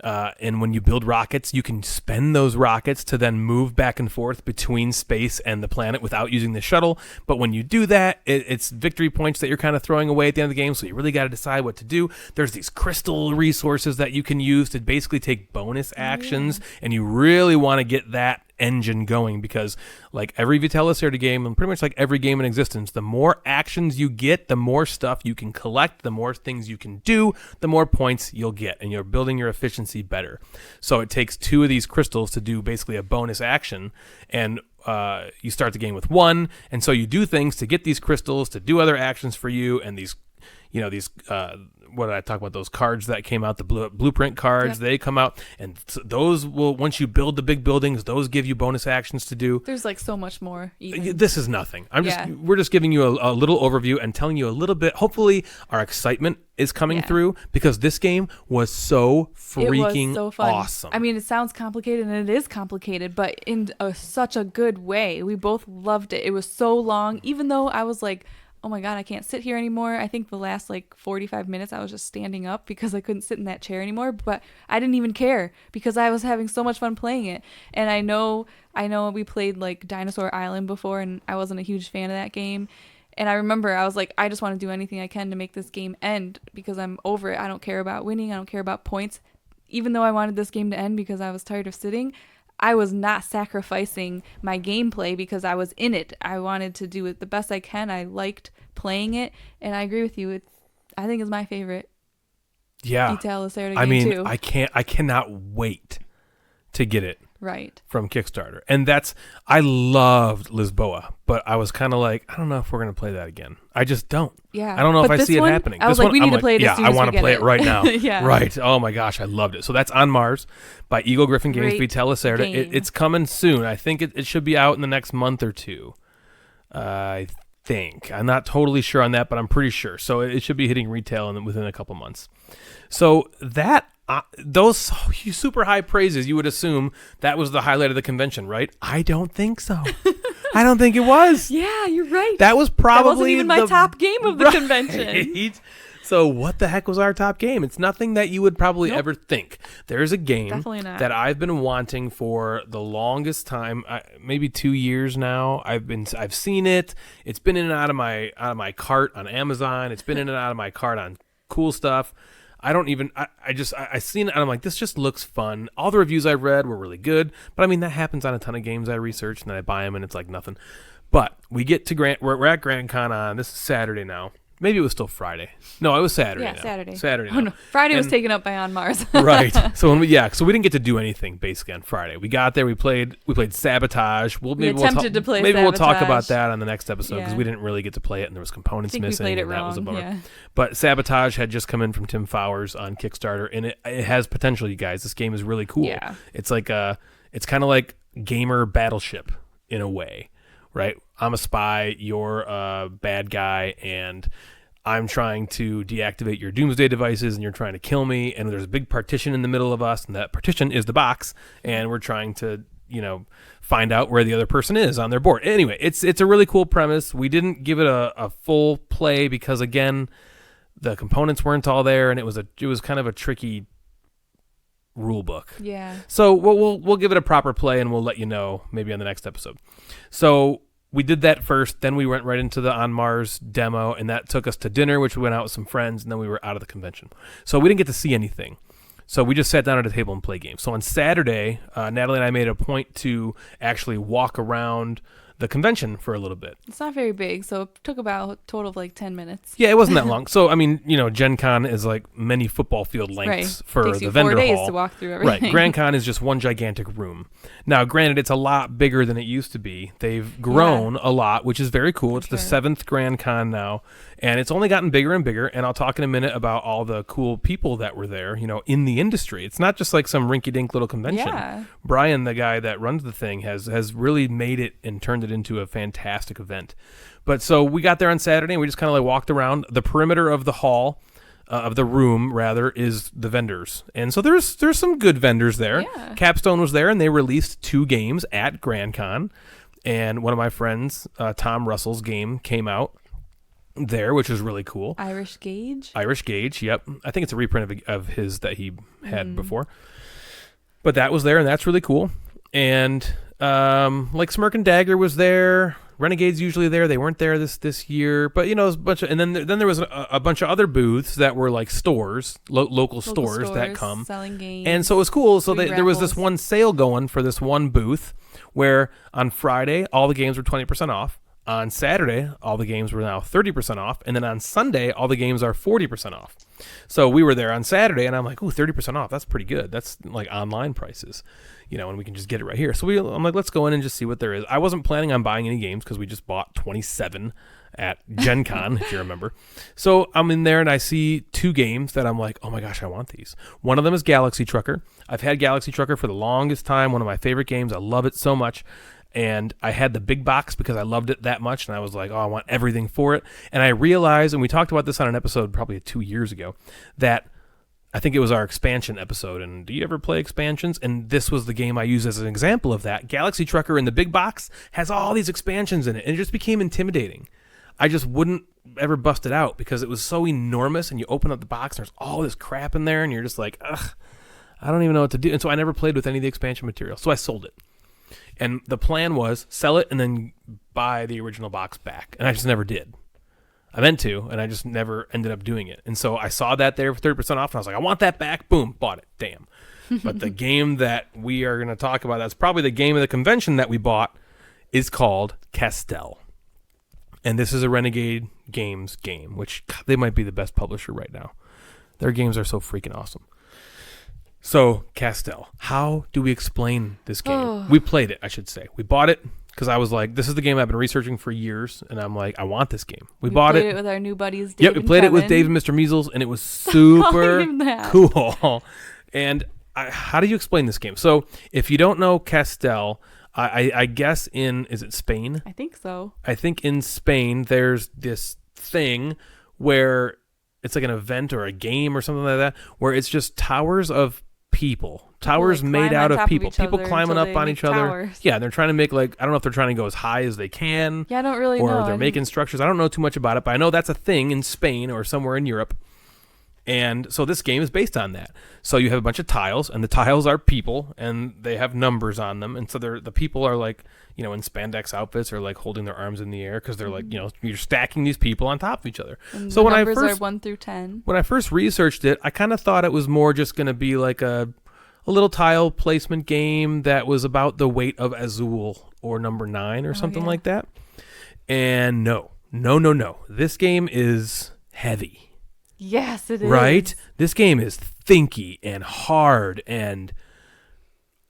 And when you build rockets, you can spend those rockets to then move back and forth between space and the planet without using the shuttle. But when you do that, it's victory points that you're kind of throwing away at the end of the game. So you really got to decide what to do. There's these crystal resources that you can use to basically take bonus actions. And you really want to get that engine going, because like every Vitalisarda game, and pretty much like every game in existence, the more actions you get, the more stuff you can collect, the more things you can do, the more points you'll get, and you're building your efficiency better. So it takes 2 of these crystals to do basically a bonus action, and you start the game with 1, and so you do things to get these crystals to do other actions for you, and these what did I talk about? Those cards that came out, the blueprint cards, they come out, and those will, once you build the big buildings, those give you bonus actions to do. There's like so much more. Even. This is nothing. We're just giving you a little overview and telling you a little bit. Hopefully our excitement is coming through, because this game was so freaking awesome. I mean, it sounds complicated, and it is complicated, but in such a good way. We both loved it. It was so long, even though I was like, oh my God, I can't sit here anymore. I think the last like 45 minutes I was just standing up because I couldn't sit in that chair anymore, but I didn't even care because I was having so much fun playing it. And I know we played like Dinosaur Island before, and I wasn't a huge fan of that game. And I remember I was like, I just want to do anything I can to make this game end because I'm over it. I don't care about winning. I don't care about points. Even though I wanted this game to end because I was tired of sitting, I was not sacrificing my gameplay because I was in it. I wanted to do it the best I can. I liked playing it, and I agree with you. I think it's my favorite. Yeah, Vitalisarda game too. I cannot wait to get it from Kickstarter. And I loved Lisboa, but I was kind of like, I don't know if we're gonna play that again. I just don't. Yeah, I don't know if I see it happening. I was like, we need to play it as soon as we get it. I want to play it right now. Yeah. Right. Oh my gosh, I loved it. So that's On Mars by Eagle Gryphon Games, Vitalisarda. It's coming soon. I think it should be out in the next month or 2. I think. I'm not totally sure on that, but I'm pretty sure. So it should be hitting retail within a couple months. So those super high praises, you would assume that was the highlight of the convention, right? I don't think so. I don't think it was. Yeah, you're right. That was probably wasn't even my top game of the convention. So what the heck was our top game? It's nothing that you would probably ever think. There's a game Definitely not. that I've been wanting for the longest time, maybe 2 years now. I've seen it. It's been in and out of my cart on Amazon. It's been in and out of my cart on Cool Stuff. I seen it and I'm like, this just looks fun. All the reviews I read were really good, but I mean, that happens on a ton of games I research and then I buy them and it's like nothing. But we get to we're at GrandCon on, this is Saturday now. Maybe it was still Friday. No, it was Saturday. Yeah, now. Saturday. Saturday. Oh, no. Friday was taken up by On Mars. Right. So we didn't get to do anything basically on Friday. We got there. We played Sabotage. We attempted to play maybe Sabotage. we'll talk about that on the next episode because Yeah. we didn't really get to play it and there was components I think missing. we played it and that was a wrong. bummer. Yeah. But Sabotage had just come in from Tim Fowers on Kickstarter and it has potential. You guys, this game is really cool. Yeah. It's it's kind of like Gamer Battleship in a way, right? I'm a spy. You're a bad guy and I'm trying to deactivate your doomsday devices and you're trying to kill me and there's a big partition in the middle of us and that partition is the box and we're trying to, find out where the other person is on their board. Anyway, it's a really cool premise. We didn't give it a full play because again, the components weren't all there and it was kind of a tricky rule book. Yeah. So we'll give it a proper play and we'll let you know maybe on the next episode. So we did that first, then we went right into the On Mars demo, and that took us to dinner, which we went out with some friends, and then we were out of the convention. So we didn't get to see anything. So we just sat down at a table and played games. So on Saturday, Natalie and I made a point to actually walk around the convention for a little bit. It's not very big, so it took about a total of like 10 minutes. Yeah, it wasn't that long. So, I mean, Gen Con is like many football field lengths for Takes the you vendor 4 days hall. to walk through everything. Right. GrandCon is just one gigantic room. Now, granted, it's a lot bigger than it used to be. They've grown a lot, which is very cool. It's the 7th GrandCon now, and it's only gotten bigger and bigger, and I'll talk in a minute about all the cool people that were there, in the industry. It's not just like some rinky-dink little convention. Yeah. Brian, the guy that runs the thing, has really made it and turned it into a fantastic event. But so we got there on Saturday, and we just kind of like walked around. The perimeter of the hall, of the room, rather, is the vendors. And so there's some good vendors there. Yeah. Capstone was there, and they released 2 games at GrandCon. And one of my friends, Tom Russell's game, came out there, which was really cool. Irish Gauge, yep. I think it's a reprint of his that he had before. But that was there, and that's really cool. And like Smirk and Dagger was there. Renegade's usually there. They weren't there this year, but it was a bunch of, and then there was a bunch of other booths that were like stores, local stores that come selling games, and so it was cool. So there was this raffles. one sale going for this one booth where on Friday all the games were 20% off. On Saturday, all the games were now 30% off. And then on Sunday, all the games are 40% off. So we were there on Saturday, and I'm like, ooh, 30% off. That's pretty good. That's like online prices, and we can just get it right here. So I'm like, let's go in and just see what there is. I wasn't planning on buying any games because we just bought 27 at Gen Con, if you remember. So I'm in there, and I see 2 games that I'm like, oh my gosh, I want these. One of them is Galaxy Trucker. I've had Galaxy Trucker for the longest time. One of my favorite games. I love it so much. And I had the big box because I loved it that much, and I was like, oh, I want everything for it. And I realized, and we talked about this on an episode probably 2 years ago, that I think it was our expansion episode, and do you ever play expansions? And this was the game I used as an example of that. Galaxy Trucker in the big box has all these expansions in it, and it just became intimidating. I just wouldn't ever bust it out because it was so enormous, and you open up the box, and there's all this crap in there, and you're just like, ugh, I don't even know what to do. And so I never played with any of the expansion material, so I sold it. And the plan was sell it and then buy the original box back. And I just never did. I meant to, and I just never ended up doing it. And so I saw that there for 30% off, and I was like, I want that back. Boom, bought it. Damn. But the game that we are going to talk about, that's probably the game of the convention that we bought, is called Castell. And this is a Renegade Games game, which God, they might be the best publisher right now. Their games are so freaking awesome. So, Castell, how do we explain this game? Oh. We played it, I should say. We bought it because I was like, this is the game I've been researching for years, and I'm like, I want this game. We bought played it. it with our new buddies, Dave Yep, we and played it with Kevin. Dave and Mr. Measles, and it was super him that. cool. And how do you explain this game? So, if you don't know Castell, I guess is it Spain? I think so. I think in Spain, there's this thing where it's like an event or a game or something like that, where it's just towers of towers like made climb out on of top of people each other climbing until up they on make each other. towers. Yeah, they're trying to make I don't know if they're trying to go as high as they can. Yeah, I don't really or know. they're making structures. I don't know too much about it, but I know that's a thing in Spain or somewhere in Europe. And so this game is based on that. So you have a bunch of tiles, and the tiles are people, and they have numbers on them. And so the people are like, in spandex outfits, or like holding their arms in the air, because they're like, you're stacking these people on top of each other. And so the when numbers I first, are 1 through 10. When I first researched it, I kind of thought it was more just going to be like a little tile placement game that was about the weight of Azul or number 9 or something like that. And no. This game is heavy. Yes, it is. Right? This game is thinky and hard and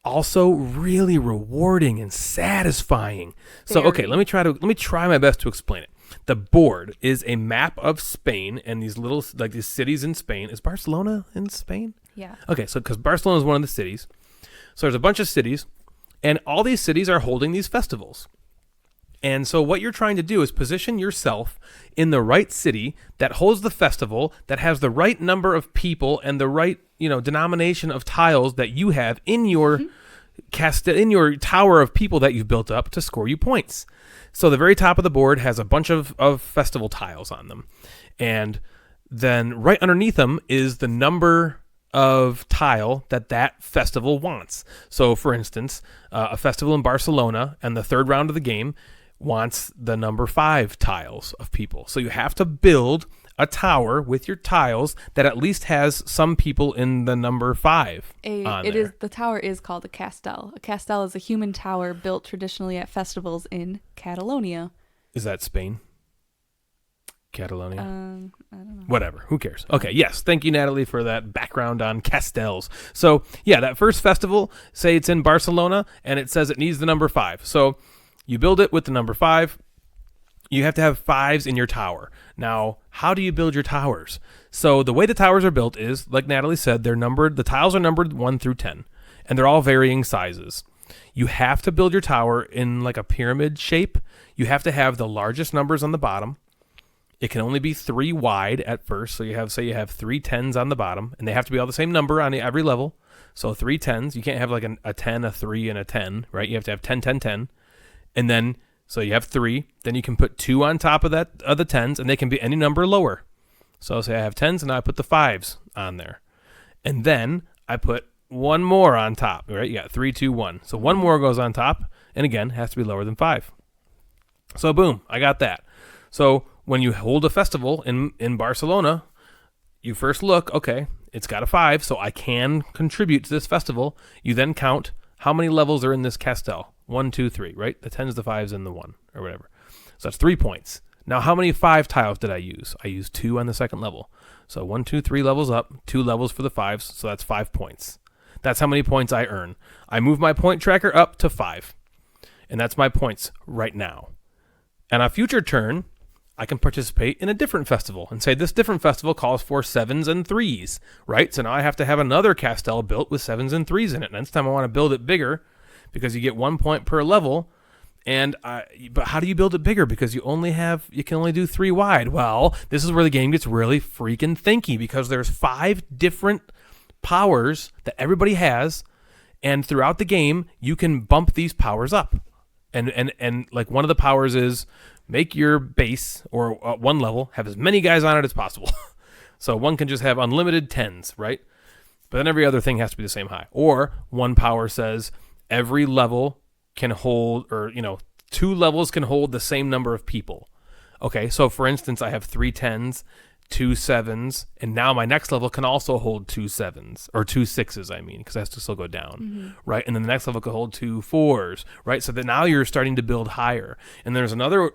also really rewarding and satisfying. So, okay, let me try my best to explain it. The board is a map of Spain and these little, like these cities in Spain. Is Barcelona in Spain? Yeah. Okay, so because Barcelona is one of the cities. So there's a bunch of cities, and all these cities are holding these festivals. And so what you're trying to do is position yourself in the right city that holds the festival, that has the right number of people and the right, denomination of tiles that you have in your in your tower of people that you've built up to score you points. So the very top of the board has a bunch of festival tiles on them. And then right underneath them is the number of tile that festival wants. So for instance, a festival in Barcelona, and the third round of the game wants the number 5 tiles of people. So you have to build a tower with your tiles that at least has some people in the number 5 on there. The tower is called a Castell. A Castell is a human tower built traditionally at festivals in Catalonia. Is that Spain? Catalonia? I don't know. Whatever. Who cares? Okay, yes. Thank you, Natalie, for that background on Castells. So, yeah, that first festival, say it's in Barcelona, and it says it needs the number 5. So you build it with the number 5. You have to have 5s in your tower. Now, how do you build your towers? So the way the towers are built is, like Natalie said, they're numbered. The tiles are numbered 1 through 10, and they're all varying sizes. You have to build your tower in like a pyramid shape. You have to have the largest numbers on the bottom. It can only be 3 wide at first. So you have 3 10s on the bottom, and they have to be all the same number on every level. So 3 10s. You can't have like a 10, a 3, and a 10, right? You have to have 10, 10, 10. And then, so you have 3. Then you can put 2 on top of that, of the 10s, and they can be any number lower. So say I have 10s, and now I put the 5s on there. And then I put 1 more on top, right? You got 3, 2, 1. So 1 more goes on top, and again, has to be lower than 5. So boom, I got that. So when you hold a festival in Barcelona, you first look, okay, it's got a 5, so I can contribute to this festival. You then count how many levels are in this Castell. 1, 2, 3, right? The 10s, the 5s, and the 1, or whatever. So that's 3 points. Now, how many 5 tiles did I use? I used 2 on the second level. So 1, 2, 3 levels up, 2 levels for the 5s, so that's 5 points. That's how many points I earn. I move my point tracker up to 5, and that's my points right now. And on a future turn, I can participate in a different festival and say this different festival calls for 7s and 3s, right? So now I have to have another Castell built with 7s and 3s in it. Next time I want to build it bigger because you get 1 point per level. But how do you build it bigger? Because you can only do 3 wide. Well, this is where the game gets really freaking thinky, because there's 5 different powers that everybody has, and throughout the game you can bump these powers up. And like one of the powers is make your base or one level have as many guys on it as possible. So one can just have unlimited 10s, right? But then every other thing has to be the same high. Or one power says every level can hold, or 2 levels can hold the same number of people. Okay, so for instance, I have 3 10s, 2 7s, and now my next level can also hold 2 7s, or 2 6s, I mean, because it has to still go down, right? And then the next level can hold 2 4s, right? So that now you're starting to build higher. And there's another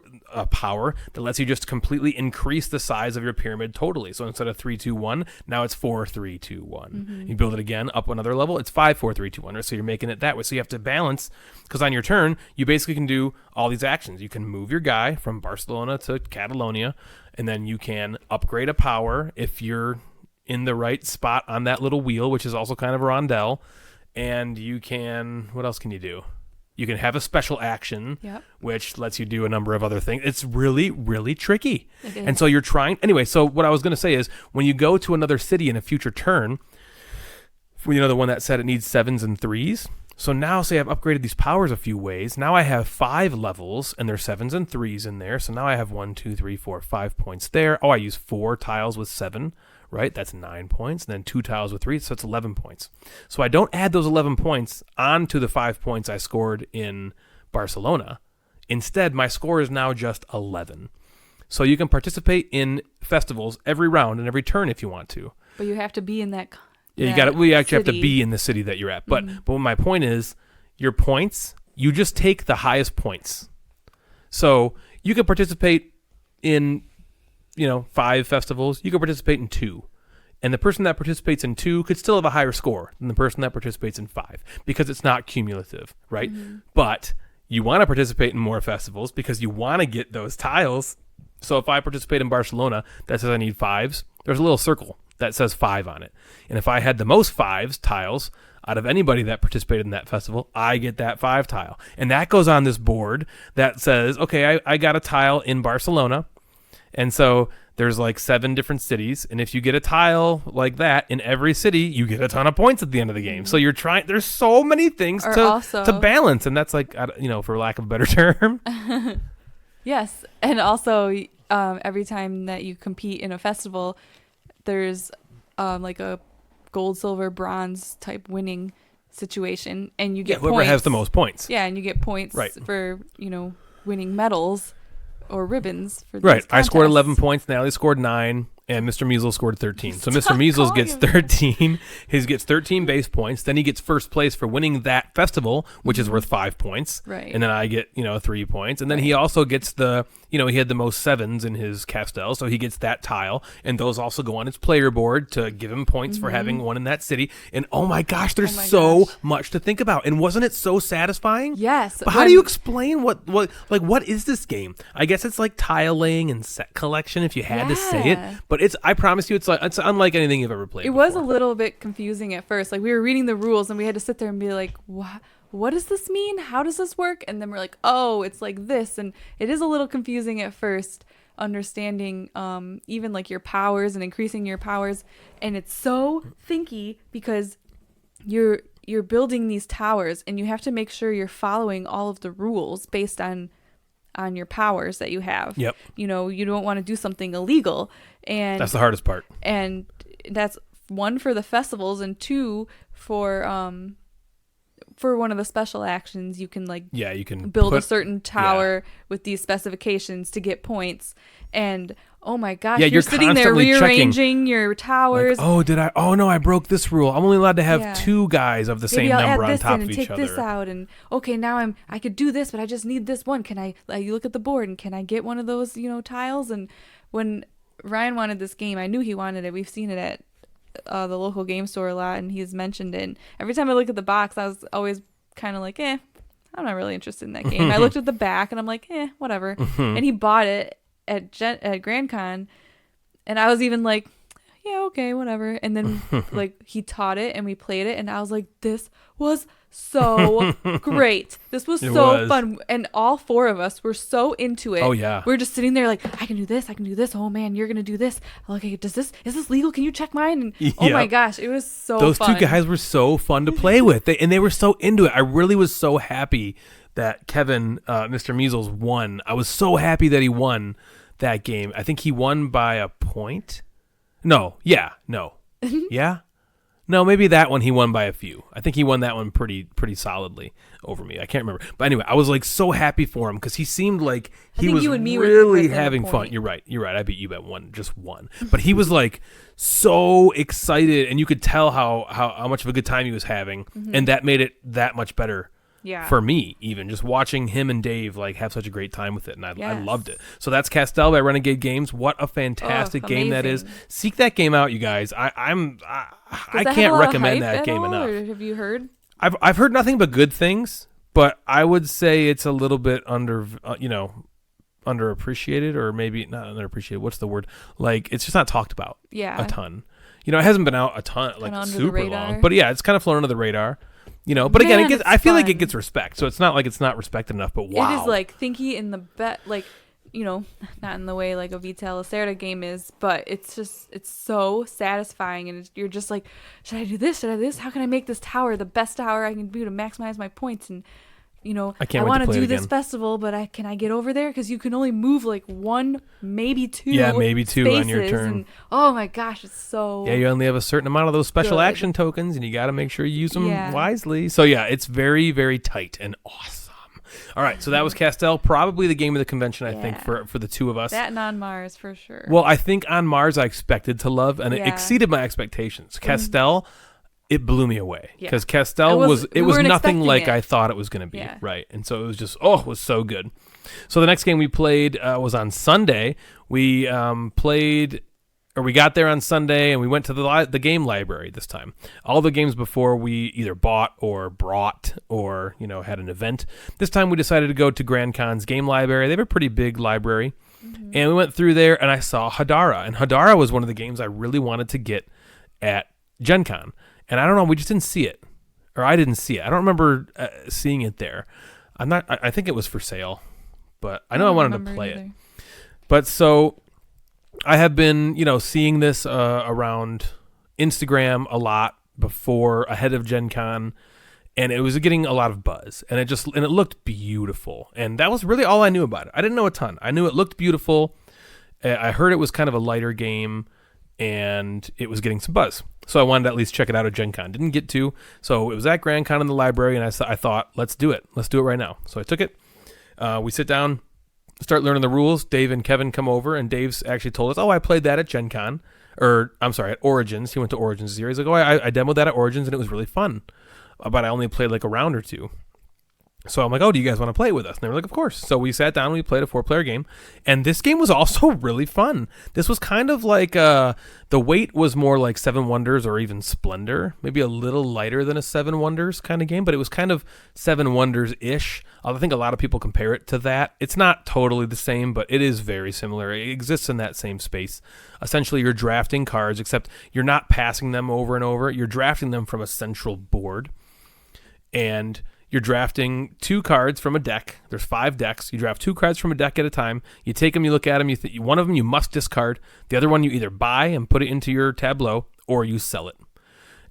power that lets you just completely increase the size of your pyramid totally. So instead of 3 2 1, now it's 4 3 2 1. You build it again up another level, it's 5 4 3 2 1. Right? So you're making it that way. So you have to balance, because on your turn you basically can do all these actions. You can move your guy from Barcelona to Catalonia, and then you can upgrade a power if you're in the right spot on that little wheel, which is also kind of a rondelle. And you can, what else can you do? You can have a special action, which lets you do a number of other things. It's really, really tricky. And so you're trying. Anyway, so what I was going to say is when you go to another city in a future turn, the one that said it needs 7s and 3s. So now, say I've upgraded these powers a few ways. Now I have 5 levels, and there's 7s and 3s in there. So now I have 1, 2, 3, 4, 5 points there. Oh, I use 4 tiles with 7, right? That's 9 points. And then 2 tiles with 3, so it's 11 points. So I don't add those 11 points onto the 5 points I scored in Barcelona. Instead, my score is now just 11. So you can participate in festivals every round and every turn if you want to. But you have to be in that. Yeah, you got to. We actually have to be in the city that you're at. But but my point is, your points. You just take the highest points. So you could participate in, 5 festivals. You could participate in 2, and the person that participates in 2 could still have a higher score than the person that participates in 5 because it's not cumulative, right? But you want to participate in more festivals because you want to get those tiles. So if I participate in Barcelona, that says I need 5s. There's a little circle that says 5 on it. And if I had the most 5s tiles out of anybody that participated in that festival, I get that 5 tile. And that goes on this board that says, okay, I got a tile in Barcelona. And so there's like 7 different cities. And if you get a tile like that in every city, you get a ton of points at the end of the game. So you're trying, there's so many things to balance. And that's like, for lack of a better term. Yes, and also every time that you compete in a festival, there's like a gold, silver, bronze type winning situation, and you get whoever points. Has the most points. Yeah, and you get points for winning medals or ribbons for these contests. I scored 11 points. Natalie scored 9. And Mr. Measles scored 13. So Mr. Measles gets 13. He gets 13 base points. Then he gets first place for winning that festival, which is worth 5 points. Right. And then I get, 3 points. And then he also gets the, he had the most 7s in his Castell. So he gets that tile. And those also go on his player board to give him points for having one in that city. And oh my gosh, there's so much to think about. And wasn't it so satisfying? Yes. But how do you explain what is this game? I guess it's like tile laying and set collection if you had to say it. But I promise you, it's unlike anything you've ever played. It was a little bit confusing at first. Like we were reading the rules and we had to sit there and be like, what does this mean? How does this work? And then we're like, oh, it's like this. And it is a little confusing at first, understanding even like your powers and increasing your powers. And it's so thinky because you're building these towers and you have to make sure you're following all of the rules based on your powers that you have. Yep. You don't want to do something illegal. And that's the hardest part. And that's 1 for the festivals and 2 for one of the special actions. You can you can build a certain tower with these specifications to get points. And oh my gosh, you're sitting there rearranging your towers. Like, I broke this rule. I'm only allowed to have 2 guys of the same number on top of each other. Take this out, and okay, now I could do this, but I just need this one. Can you look at the board and can I get one of those tiles? And when Ryan wanted this game, I knew he wanted it. We've seen it at the local game store a lot, and he's mentioned it. And every time I look at the box, I was always kind of like, I'm not really interested in that game. I looked at the back and I'm like, whatever. And he bought it at GrandCon, and I was even like, yeah, okay, whatever. And then he taught it and we played it, and I was like, this was so great. This was fun, and all 4 of us were so into it. Oh yeah, we were just sitting there like, I can do this. Oh man, you're gonna do this. Okay, is this legal? Can you check mine? And oh my gosh, it was so those fun. 2 guys were so fun to play with. They were so into it. I really was so happy that Kevin, Mr. Measles, won. I was so happy that he won that game. I think he won by a point. No. Yeah. No, maybe that one he won by a few. I think he won that one pretty solidly over me. I can't remember. But anyway, I was like so happy for him because he seemed like he was really having fun. You're right. I beat you by just one. But he was like so excited, and you could tell how much of a good time he was having, and that made it that much better. Yeah. For me, even just watching him and Dave have such a great time with it, and I loved it. So that's Castell by Renegade Games. What a fantastic game that is! Seek that game out, you guys. I can't recommend that game enough. Or have you heard? I've heard nothing but good things, but I would say it's a little bit underappreciated, or maybe not underappreciated. What's the word? It's just not talked about. Yeah. A ton. It hasn't been out a ton, super long. But yeah, it's kind of flown under the radar. But again, I feel like it gets respect. So it's not like it's not respected enough, but wow. It is thinky in the not in the way like a Vita Lacerda game is, but it's so satisfying, and you're just like, should I do this? How can I make this tower the best tower I can do to maximize my points? And I can't I wait want to to play do it this again. festival, but can I get over there? Because you can only move like one, maybe two. Yeah, maybe two on your spaces, turn. And, oh my gosh, it's so. Yeah, you only have a certain amount of those special Good. action tokens, and you got to make sure you use them Yeah. wisely. So yeah, it's very, very tight and awesome. All right, so that was Castell, probably the game of the convention, I think, Yeah. for the two of us. That and On Mars for sure. Well, I think On Mars I expected to love, and it Yeah. exceeded my expectations. Castell, it blew me away Yeah. because Castell we was weren't nothing expecting like it. I thought it was going to be, Yeah. right? And so it was just it was so good. So the next game we played was on Sunday. We we got there on Sunday and we went to the game library this time. All the games before we either bought or brought or had an event. This time we decided to go to GrandCon's game library. They have a pretty big library. Mm-hmm. And we went through there and I saw Hadara. And Hadara was one of the games I really wanted to get at Gen Con. And I don't know, we just didn't see it. Or I didn't see it. I don't remember seeing it there. I think it was for sale. But I know I wanted to play it. But so I have been, seeing this around Instagram a lot ahead of Gen Con, and it was getting a lot of buzz, and it looked beautiful, and that was really all I knew about it. I didn't know a ton. I knew it looked beautiful. I heard it was kind of a lighter game, and it was getting some buzz. So I wanted to at least check it out at Gen Con. Didn't get to, so it was at GrandCon in the library, and I thought, let's do it. Let's do it right now. So I took it. We sit down, start learning the rules. Dave and Kevin come over, and Dave's actually told us, I played that at Gen Con. Or, I'm sorry, at Origins. He went to Origins this year. He's like, I demoed that at Origins, and it was really fun. But I only played like a round or two. So I'm like, do you guys want to play with us? And they were like, of course. So we sat down and we played a 4-player game. And this game was also really fun. This was kind of like, the weight was more like Seven Wonders or even Splendor. Maybe a little lighter than a Seven Wonders kind of game. But it was kind of Seven Wonders-ish. I think a lot of people compare it to that. It's not totally the same, but it is very similar. It exists in that same space. Essentially, you're drafting cards, except you're not passing them over and over. You're drafting them from a central board. And you're drafting 2 cards from a deck. There's 5 decks. You draft 2 cards from a deck at a time. You take them, you look at them. One of them you must discard. The other one you either buy and put it into your tableau, or you sell it.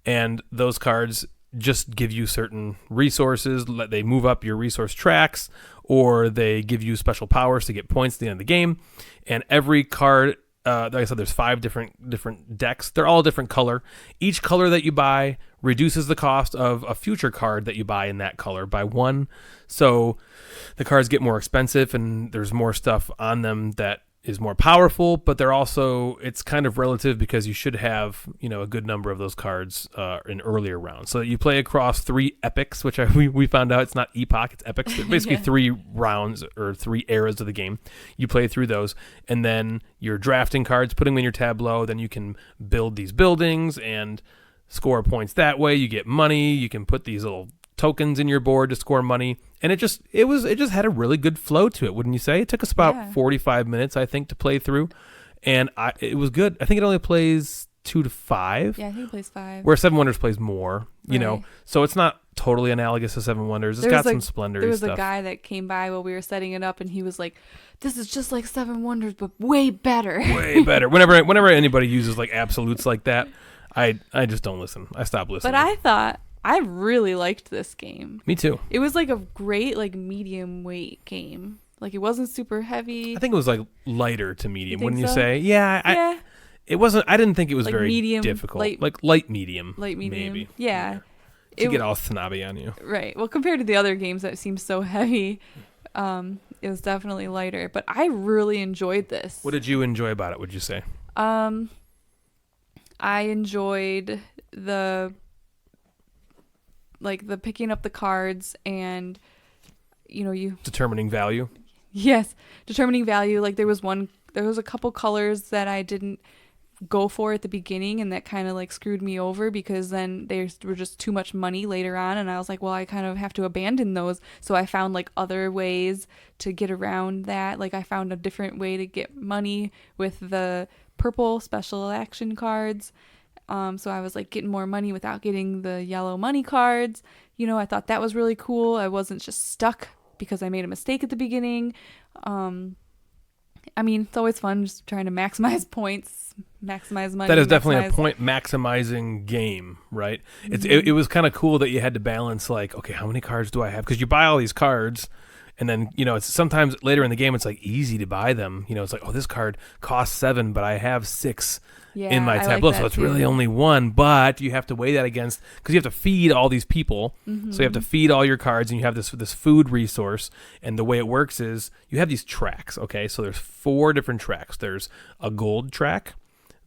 And those cards just give you certain resources. They move up your resource tracks, or they give you special powers to get points at the end of the game. And every card, like I said, there's 5 different decks. They're all a different color. Each color that you buy reduces the cost of a future card that you buy in that color by 1. So the cards get more expensive, and there's more stuff on them that is more powerful, but it's kind of relative because you should have, a good number of those cards in earlier rounds. So you play across 3 epics, which we found out it's not epoch, it's epics. But basically 3 rounds or 3 eras of the game. You play through those, and then you're drafting cards, putting them in your tableau. Then you can build these buildings and score points that way. You get money. You can put these little tokens in your board to score money, and it just had a really good flow to it, wouldn't you say? It took us about 45 minutes, I think, to play through, and it was good. I think it only plays 2 to 5. Yeah, I think it plays 5. Where Seven Wonders plays more, so it's not totally analogous to Seven Wonders. It's got some Splendor stuff. There was a guy that came by while we were setting it up, and he was like, "This is just like Seven Wonders, but way better." Way better. Whenever anybody uses like absolutes like that, I just don't listen. I stop listening. But I really liked this game. Me too. It was like a great medium weight game. Like, it wasn't super heavy. I think it was like lighter to medium, wouldn't you so? say? Yeah. It wasn't. I didn't think it was very medium, difficult. Light medium. Light medium. Maybe. Yeah. To get all snobby on you. Right. Well, compared to the other games that seemed so heavy, it was definitely lighter. But I really enjoyed this. What did you enjoy about it, would you say? I enjoyed the picking up the cards and you determining value. Yes, determining value. Like, there was a couple colors that I didn't go for at the beginning, and that kind of screwed me over, because then they were just too much money later on, and I was like, well, I kind of have to abandon those. So I found other ways to get around that. I found a different way to get money with the purple special action cards. So I was getting more money without getting the yellow money cards. I thought that was really cool. I wasn't just stuck because I made a mistake at the beginning. I mean, it's always fun just trying to maximize points, maximize money. That is definitely a point maximizing game, right? It was kind of cool that you had to balance, like, okay, how many cards do I have? Because you buy all these cards, and then, it's sometimes later in the game, it's like easy to buy them. It's like, oh, this card costs 7, but I have 6 in my tableau, so it's really only 1. But you have to weigh that against, because you have to feed all these people. So you have to feed all your cards, and you have this food resource. And the way it works is you have these tracks. Okay, so there's 4 different tracks. There's a gold track.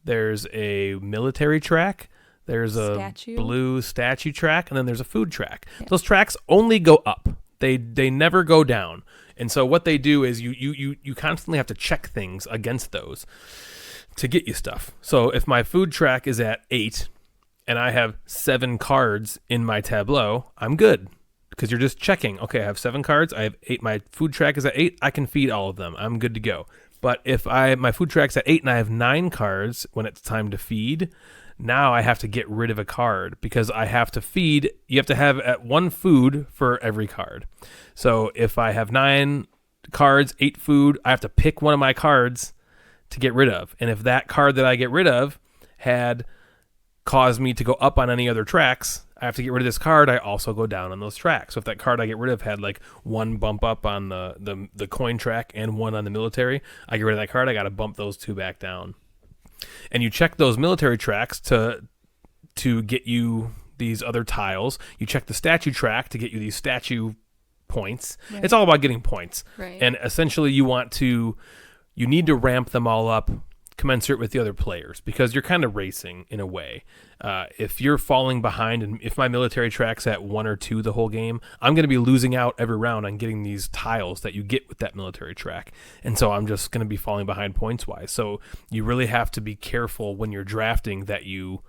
There's a military track. There's a blue statue track, and then there's a food track. Yeah. Those tracks only go up. They never go down. And so what they do is you constantly have to check things against those to get you stuff. So if my food track is at 8 and I have 7 cards in my tableau, I'm good, because you're just checking. Okay, I have 7 cards. I have 8. My food track is at 8. I can feed all of them. I'm good to go. But if my food track's at 8 and I have 9 cards when it's time to feed, now I have to get rid of a card, because I have to feed. You have to have at 1 food for every card. So if I have 9 cards, 8 food, I have to pick one of my cards to get rid of. And if that card that I get rid of had caused me to go up on any other tracks, I have to get rid of this card. I also go down on those tracks. So if that card I get rid of had like 1 bump up on the coin track and 1 on the military, I get rid of that card. I got to bump those 2 back down. And you check those military tracks to get you these other tiles. You check the statue track to get you these statue points. Right. It's all about getting points. Right. And essentially you need to ramp them all up commensurate with the other players, because you're kind of racing in a way. If you're falling behind, and if my military track's at 1 or 2 the whole game, I'm going to be losing out every round on getting these tiles that you get with that military track. And so I'm just going to be falling behind points-wise. So you really have to be careful when you're drafting that you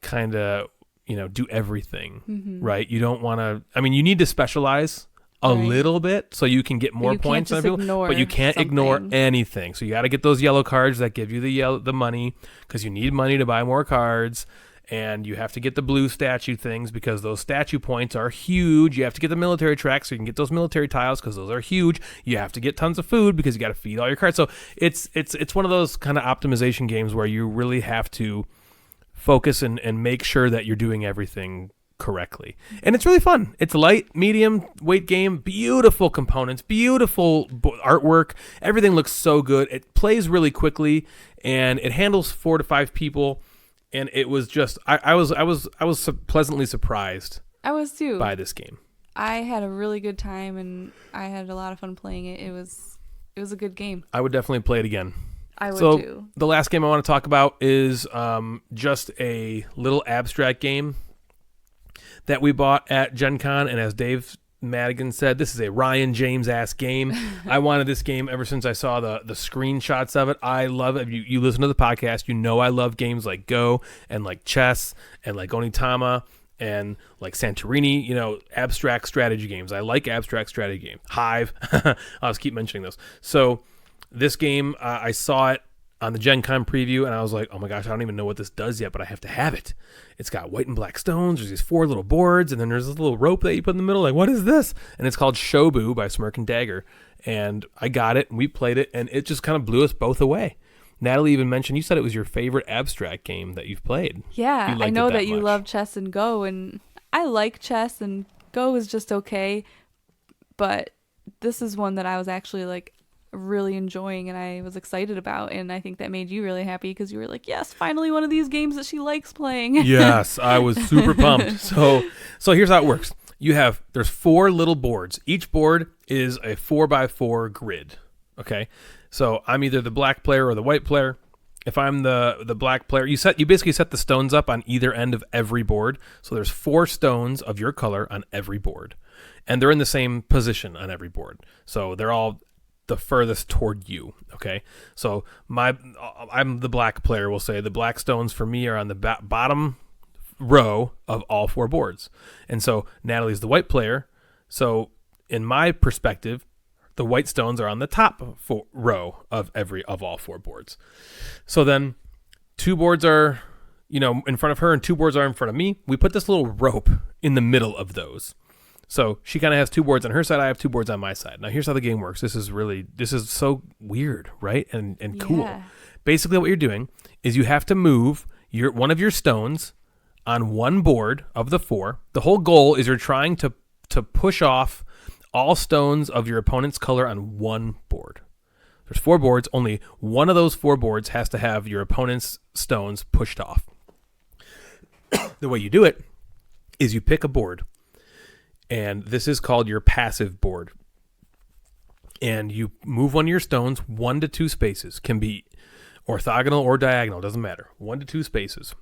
kind of, do everything, right? You don't want to, you need to specialize a little bit so you can get more points than people, but you can't ignore anything. So you got to get those yellow cards that give you the money, because you need money to buy more cards. And you have to get the blue statue things, because those statue points are huge. You have to get the military tracks so you can get those military tiles, because those are huge. You have to get tons of food, because you got to feed all your cards. So it's one of those kind of optimization games where you really have to focus and make sure that you're doing everything correctly. And it's really fun. It's a light, medium weight game, beautiful components, beautiful artwork. Everything looks so good. It plays really quickly, and it handles 4 to 5 people. And it was just, I was pleasantly surprised. I was too. By this game. I had a really good time, and I had a lot of fun playing it. It was a good game. I would definitely play it again. I would too. The last game I want to talk about is just a little abstract game that we bought at GenCon, and as Dave Madigan said, this is a Ryan James-ass game. I wanted this game ever since I saw the screenshots of it. I love it. You listen to the podcast, I love games like Go and like chess and like Onitama and like Santorini, abstract strategy games. I like abstract strategy games. Hive. I'll just keep mentioning those. So this game, I saw it on the Gen Con preview, and I was like, oh my gosh, I don't even know what this does yet, but I have to have it. It's got white and black stones. There's these 4 little boards, and then there's this little rope that you put in the middle. Like, what is this? And it's called Shobu by Smirk and Dagger. And I got it, and we played it, and it just kind of blew us both away. Natalie even mentioned, you said it was your favorite abstract game that you've played. Yeah, I know that you love chess and Go, and I like chess, and Go is just okay. But this is one that I was actually like really enjoying, and I was excited about, and I think that made you really happy, because you were like, yes, finally one of these games that she likes playing. Yes, I was super pumped. So here's how it works. There's 4 little boards. Each board is a 4x4 grid. Okay, so I'm either the black player or the white player. If I'm the black player, you basically set the stones up on either end of every board. So there's 4 stones of your color on every board, and they're in the same position on every board. So they're all the furthest toward you. Okay, so I'm the black player. We'll say the black stones for me are on the bottom row of all 4 boards, and so Natalie's the white player. So in my perspective, the white stones are on the top row of all 4 boards. So then 2 boards are in front of her, and 2 boards are in front of me. We put this little rope in the middle of those. So she kind of has 2 boards on her side. I have 2 boards on my side. Now here's how the game works. This is so weird, right? And cool. Yeah. Basically what you're doing is you have to move one of your stones on one board of the 4. The whole goal is you're trying to push off all stones of your opponent's color on one board. There's 4 boards. Only one of those 4 boards has to have your opponent's stones pushed off. The way you do it is you pick a board, and this is called your passive board. And you move one of your stones 1 to 2 spaces. Can be orthogonal or diagonal, doesn't matter. 1 to 2 spaces.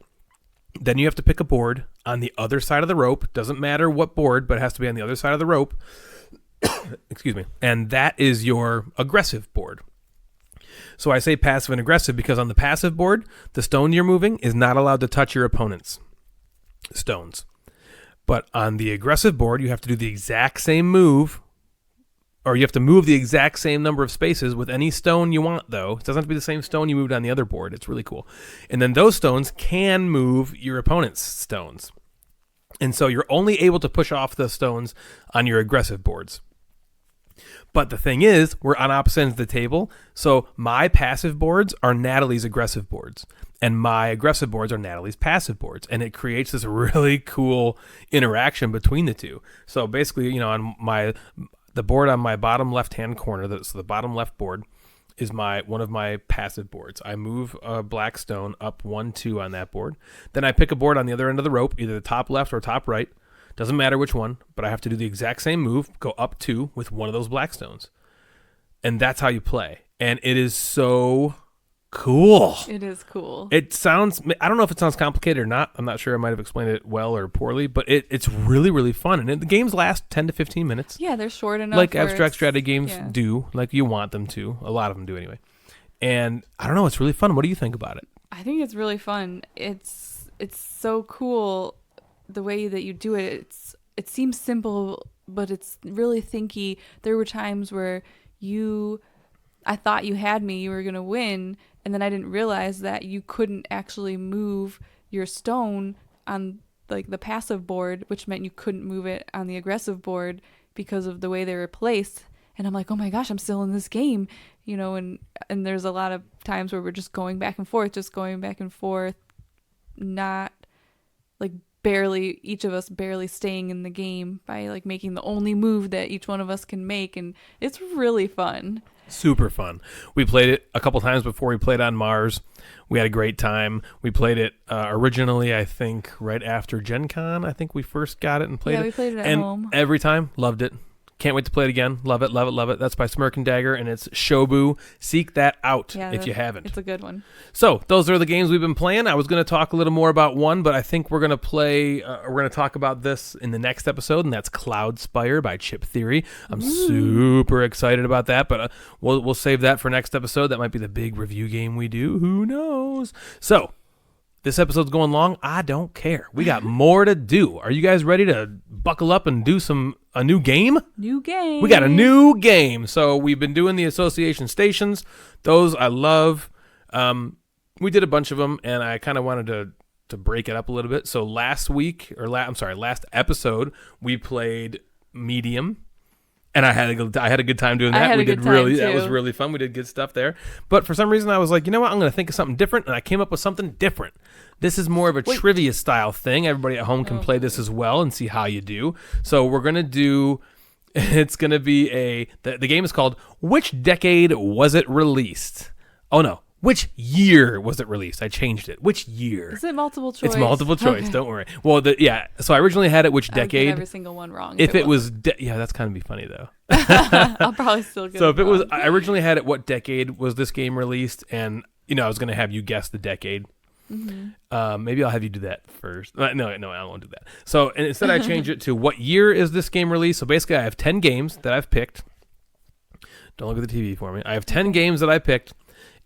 Then you have to pick a board on the other side of the rope. Doesn't matter what board, but it has to be on the other side of the rope. Excuse me. And that is your aggressive board. So I say passive and aggressive because on the passive board, the stone you're moving is not allowed to touch your opponent's stones. But on the aggressive board, you have to do the exact same move, or you have to move the exact same number of spaces with any stone you want, though. It doesn't have to be the same stone you moved on the other board. It's really cool. And then those stones can move your opponent's stones. And so you're only able to push off the stones on your aggressive boards. But the thing is, we're on opposite ends of the table. So my passive boards are Natalie's aggressive boards. And my aggressive boards are Natalie's passive boards. And it creates this really cool interaction between the two. So basically, on the board on my bottom left-hand corner, so the bottom left board is one of my passive boards. I move a black stone up 1, 2 on that board. Then I pick a board on the other end of the rope, either the top left or top right. Doesn't matter which one, but I have to do the exact same move, go up 2 with one of those black stones. And that's how you play. And it is so cool. It is cool. I don't know if it sounds complicated or not. I'm not sure I might have explained it well or poorly, but it's really, really fun. And the games last 10 to 15 minutes. Yeah, they're short enough. Like abstract strategy games do, like you want them to. A lot of them do anyway. And I don't know, it's really fun. What do you think about it? I think it's really fun. It's so cool the way that you do it. It seems simple, but it's really thinky. There were times where I thought you had me, you were going to win, and then I didn't realize that you couldn't actually move your stone on like the passive board, which meant you couldn't move it on the aggressive board because of the way they were placed. And I'm like, oh my gosh, I'm still in this game, and there's a lot of times where we're just going back and forth, not like each of us barely staying in the game by like making the only move that each one of us can make. And it's really fun. Super fun. We played it a couple times before we played on Mars. We had a great time. We played it originally, I think, right after GenCon. I think we first got it and played it. Yeah, we played it at home. Every time, loved it. Can't wait to play it again. Love it, love it, love it. That's by Smirk and Dagger, and it's Shobu. Seek that out if you haven't. It's a good one. So those are the games we've been playing. I was going to talk a little more about one, but I think we're going to we're going to talk about this in the next episode, and that's Cloud Spire by Chip Theory. I'm super excited about that, but we'll save that for next episode. That might be the big review game we do. Who knows? So this episode's going long. I don't care. We got more to do. Are you guys ready to buckle up and do a new game? New game. We got a new game. So we've been doing the association stations. Those I love. We did a bunch of them, and I kind of wanted to break it up a little bit. So last episode, we played Medium. And I had a good time doing that. That was really fun. We did good stuff there. But for some reason I was like, you know what? I'm going to think of something different, and I came up with something different. This is more of a trivia style thing. Everybody at home can play this as well and see how you do. So we're going to do it's going to be the game is called Which Decade Was It Released? Oh no. Which year was it released? I changed it. Which year? Is it multiple choice? It's multiple choice. Okay. Don't worry. Well, so I originally had it which decade. Get every single one wrong. If it was, that's kind of be funny though. I'll probably still get it. So if it was, I originally had it. What decade was this game released? And I was going to have you guess the decade. Mm-hmm. Maybe I'll have you do that first. No, I won't do that. So and instead, I changed it to what year is this game released? So basically, I have 10 games that I've picked. Don't look at the TV for me. I have 10 games that I picked.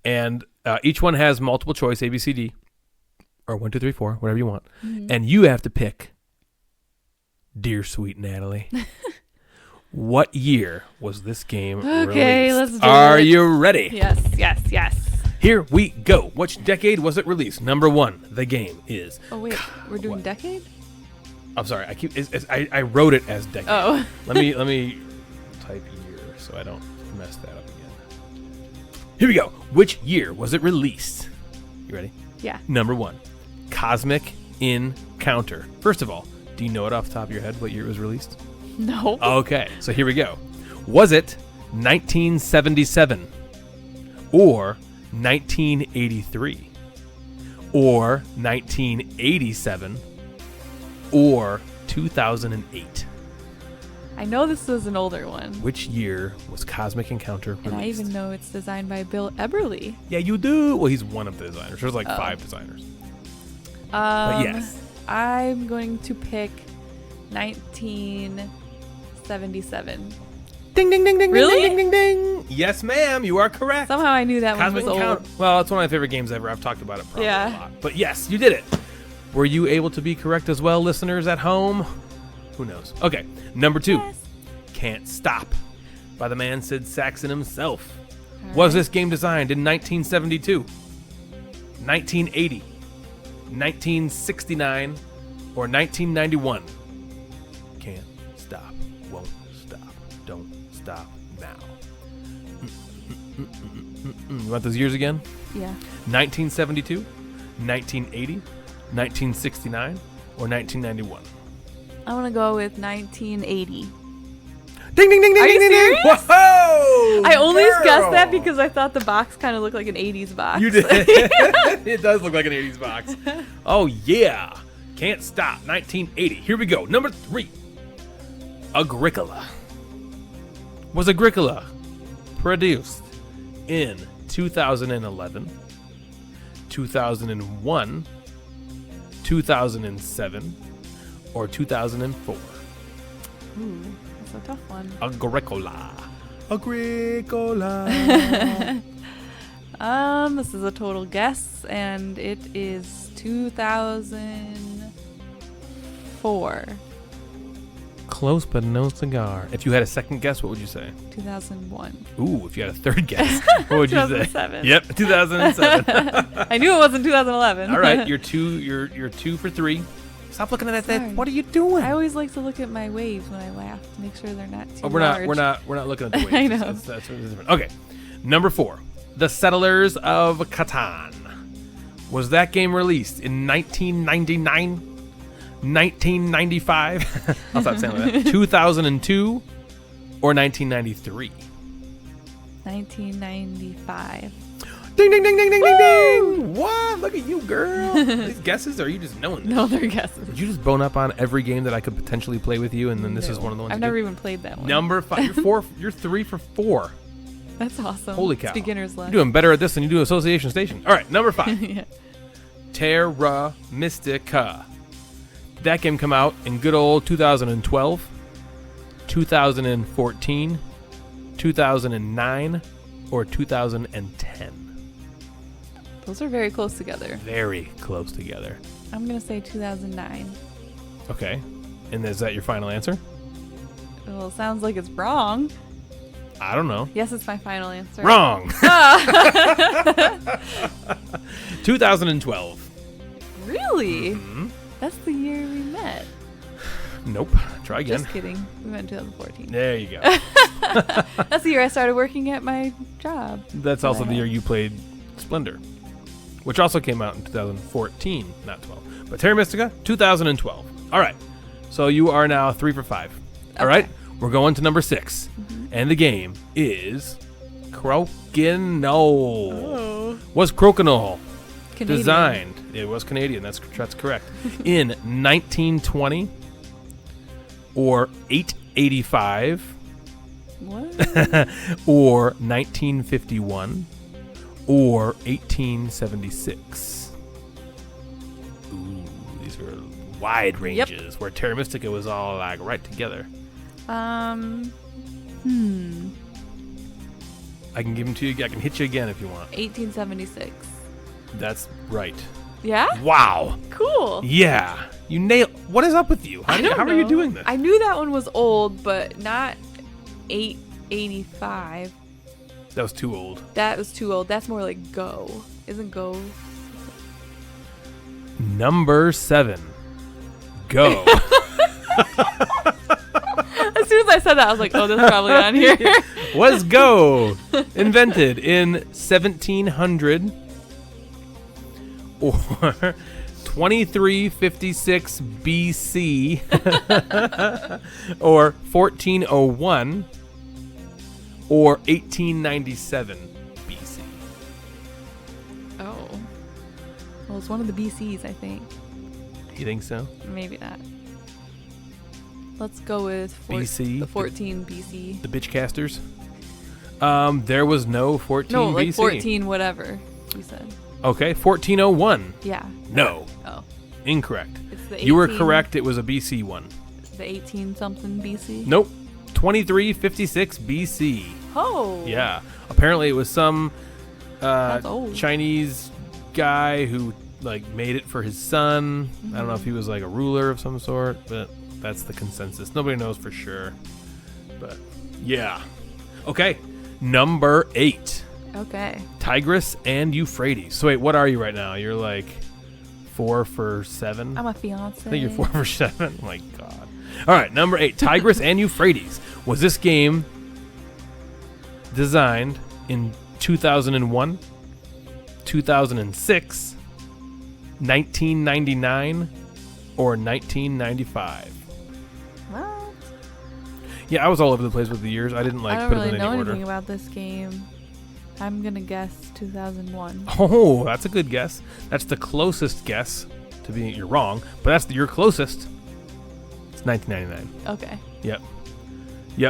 And each one has multiple choice, A, B, C, D, or 1, 2, 3, 4, whatever you want. Mm-hmm. And you have to pick, dear sweet Natalie, what year was this game released? Okay, let's do it. Are you ready? Yes. Here we go. Which decade was it released? Number 1, the game is... Oh, wait. We're doing decade? I'm sorry. I wrote it as decade. Oh. Let me type year so I don't mess that up again. Here we go. Which year was it released? You ready? Yeah. Number 1, Cosmic Encounter. First of all, do you know it off the top of your head what year it was released? No. Okay, so here we go. Was it 1977 or 1983 or 1987 or 2008? I know this was an older one. Which year was Cosmic Encounter released? And I even know it's designed by Bill Eberly. Yeah, you do. Well, he's one of the designers. There's like 5 designers. But yes. I'm going to pick 1977. Ding, ding, ding, ding, Really? ding, ding, ding, ding. Yes, ma'am. You are correct. Somehow I knew that Cosmic one was Encounter. old. Well, it's one of my favorite games ever. I've talked about it probably a Yeah. lot. But yes, you did it. Were you able to be correct as well, listeners at home? Who knows? Okay, number 2. Yes. Can't Stop by the man Sid Saxon himself. All Was right. this game designed in 1972, 1980, 1969, or 1991? Can't stop, won't stop, don't stop now. You want those years again? Yeah. 1972, 1980, 1969, or 1991? I want to go with 1980. Ding, ding, ding, ding, Are you ding, ding, ding. serious? Whoa! I only girl. guessed that because I thought the box kind of looked like an 80s box. You did. It does look like an 80s box. Oh, yeah. Can't Stop, 1980. Here we go. Number 3. Agricola. Was Agricola produced in 2011, 2001, 2007, or 2004? Ooh, that's a tough one. Agricola. Agricola. This is a total guess, and it is 2004. Close, but no cigar. If you had a second guess, what would you say? 2001. Ooh, if you had a third guess, what would you say? 2007. Yep, 2007. I knew it wasn't 2011. All right, you're 2 for 3. Stop looking at that. Sorry. What are you doing? I always like to look at my waves when I laugh to make sure they're not too we're large. not looking at the waves. I know. That's different. Okay, number 4, The Settlers of Catan. Was that game released in 1999, 1995? I'll stop saying like that. 2002 or 1993? 1995. Ding, ding, ding, ding, ding, ding, ding. What? Look at you, girl. These guesses, or are you just knowing this? No, they're guesses. Did you just bone up on every game that I could potentially play with you, and then this is No. one of the ones I've you never did? even played that one. Number 5. You're 3 for 4. That's awesome. Holy It's cow. beginner's luck. You're doing better at this than you do Association Station. All right, number 5. Yeah. Terra Mystica. Did that game come out in good old 2012, 2014, 2009, or 2010? Those are very close together. Very close together. I'm going to say 2009. Okay. And is that your final answer? Well, it sounds like it's wrong. I don't know. Yes, it's my final answer. Wrong. 2012. Really? Mhm. That's the year we met. Nope. Try again. Just kidding. We met in 2014. There you go. That's the year I started working at my job. That's also the year you played Splendor, which also came out in 2014, not 12. But Terra Mystica, 2012. All right. So you are now 3 for 5. All right. Okay. We're going to number 6. And the game is Crokinole. Oh. Was Crokinole Canadian. designed? It was Canadian. That's correct. In 1920 or 885 What? or 1951 or 1876. Ooh, these are wide ranges where Terra Mystica was all like right together. I can give them to you. I can hit you again if you want. 1876. That's right. Yeah? Wow. Cool. Yeah. You nailed. What is up with you? I don't How are you know. doing this? I knew that one was old, but not 885. That was too old. That was too old. That's more like Go. Isn't Go? Number 7. Go. As soon as I said that, I was like, oh, that's probably on here. Was Go invented in 1700 or 2356 BC or 1401 or 1897 BC? Oh. Well, it's one of the BCs, I think. You think so? Maybe not. Let's go with BC? the 14 BC. The bitchcasters? There was no 14 No, like BC. 14 whatever you said. Okay, 1401. Yeah. No. Oh. Incorrect. It's the 18, You were correct. It was a BC one. The 18 something BC. Nope. 2356 BC. Oh. Yeah. Apparently it was some That's old. Chinese guy who like made it for his son. I don't know if he was like a ruler of some sort, but that's the consensus. Nobody knows for sure. But yeah. Okay. Number 8. Okay. Tigris and Euphrates. So wait, what are you right now? You're like 4 for 7? I'm a fiance. I think you're 4 for 7. Oh my God. All right, number 8, Tigris and Euphrates. Was this game designed in 2001, 2006, 1999, or 1995? What? Yeah, I was all over the place with the years. I didn't like I don't put really them in know any order. anything about this game. I'm gonna guess 2001. Oh, that's a good guess. That's the closest guess to being. You're wrong, but that's your closest. It's 1999. Okay. Yep.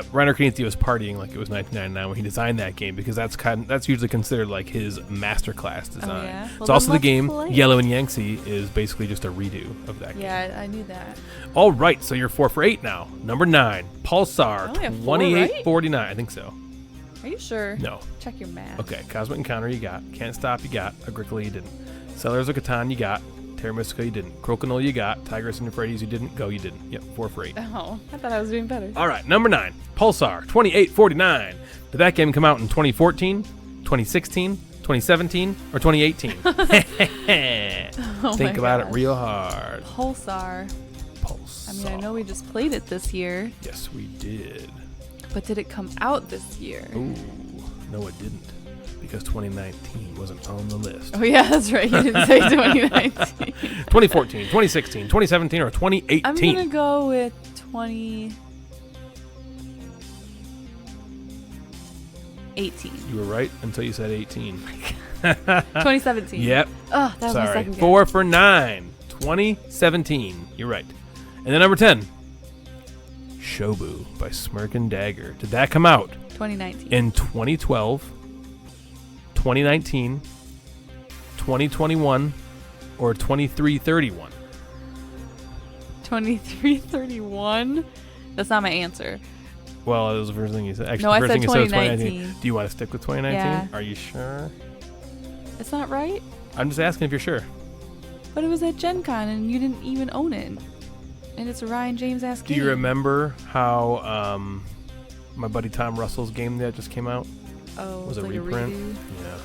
Reiner Knizia was partying like it was 1999 when he designed that game because that's usually considered like his masterclass design. Oh, yeah? It's Well, also then the game let's play it. Yellow and Yangtze is basically just a redo of that game. Yeah, I knew that. All right, so you're 4 for 8 now. Number 9, Pulsar, I only have 4, 2849. I think so. Are you sure? No. Check your math. Okay, Cosmic Encounter you got. Can't Stop you got. Agricola you didn't. Settlers of Catan you got. Terra Mystica you didn't. Crokinole you got. Tigris and Euphrates you didn't. Go you didn't. Yep, 4 for 8. Oh, I thought I was doing better. All right, number 9, Pulsar, 2849. Did that game come out in 2014, 2016, 2017, or 2018? Oh Think my about it gosh. real hard. Pulsar. Pulsar. I mean, I know we just played it this year, Yes, we did. but did it come out this year? Ooh, no, it didn't. Because 2019 wasn't on the list. Oh, yeah, that's right. You didn't say 2019. 2014, 2016, 2017, or 2018? I'm going to go with 2018. You were right until you said 18. 2017. Yep. Oh, that was my Sorry. second guess. 4 for 9. 2017. You're right. And then number 10. Shobu by Smirk and Dagger. Did that come out 2019. in 2012, 2019, 2021, or 2331? 2331? That's not my answer. Well, that was the first thing you said. Actually, No, the I first said thing you said was 2019. Do you want to stick with 2019? Yeah. Are you sure? It's not right? I'm just asking if you're sure. But it was at Gen Con and you didn't even own it. And it's a Ryan James ass Do game. you remember how my buddy Tom Russell's game that just came out Oh, was it's a like reprint? a redo. Yeah.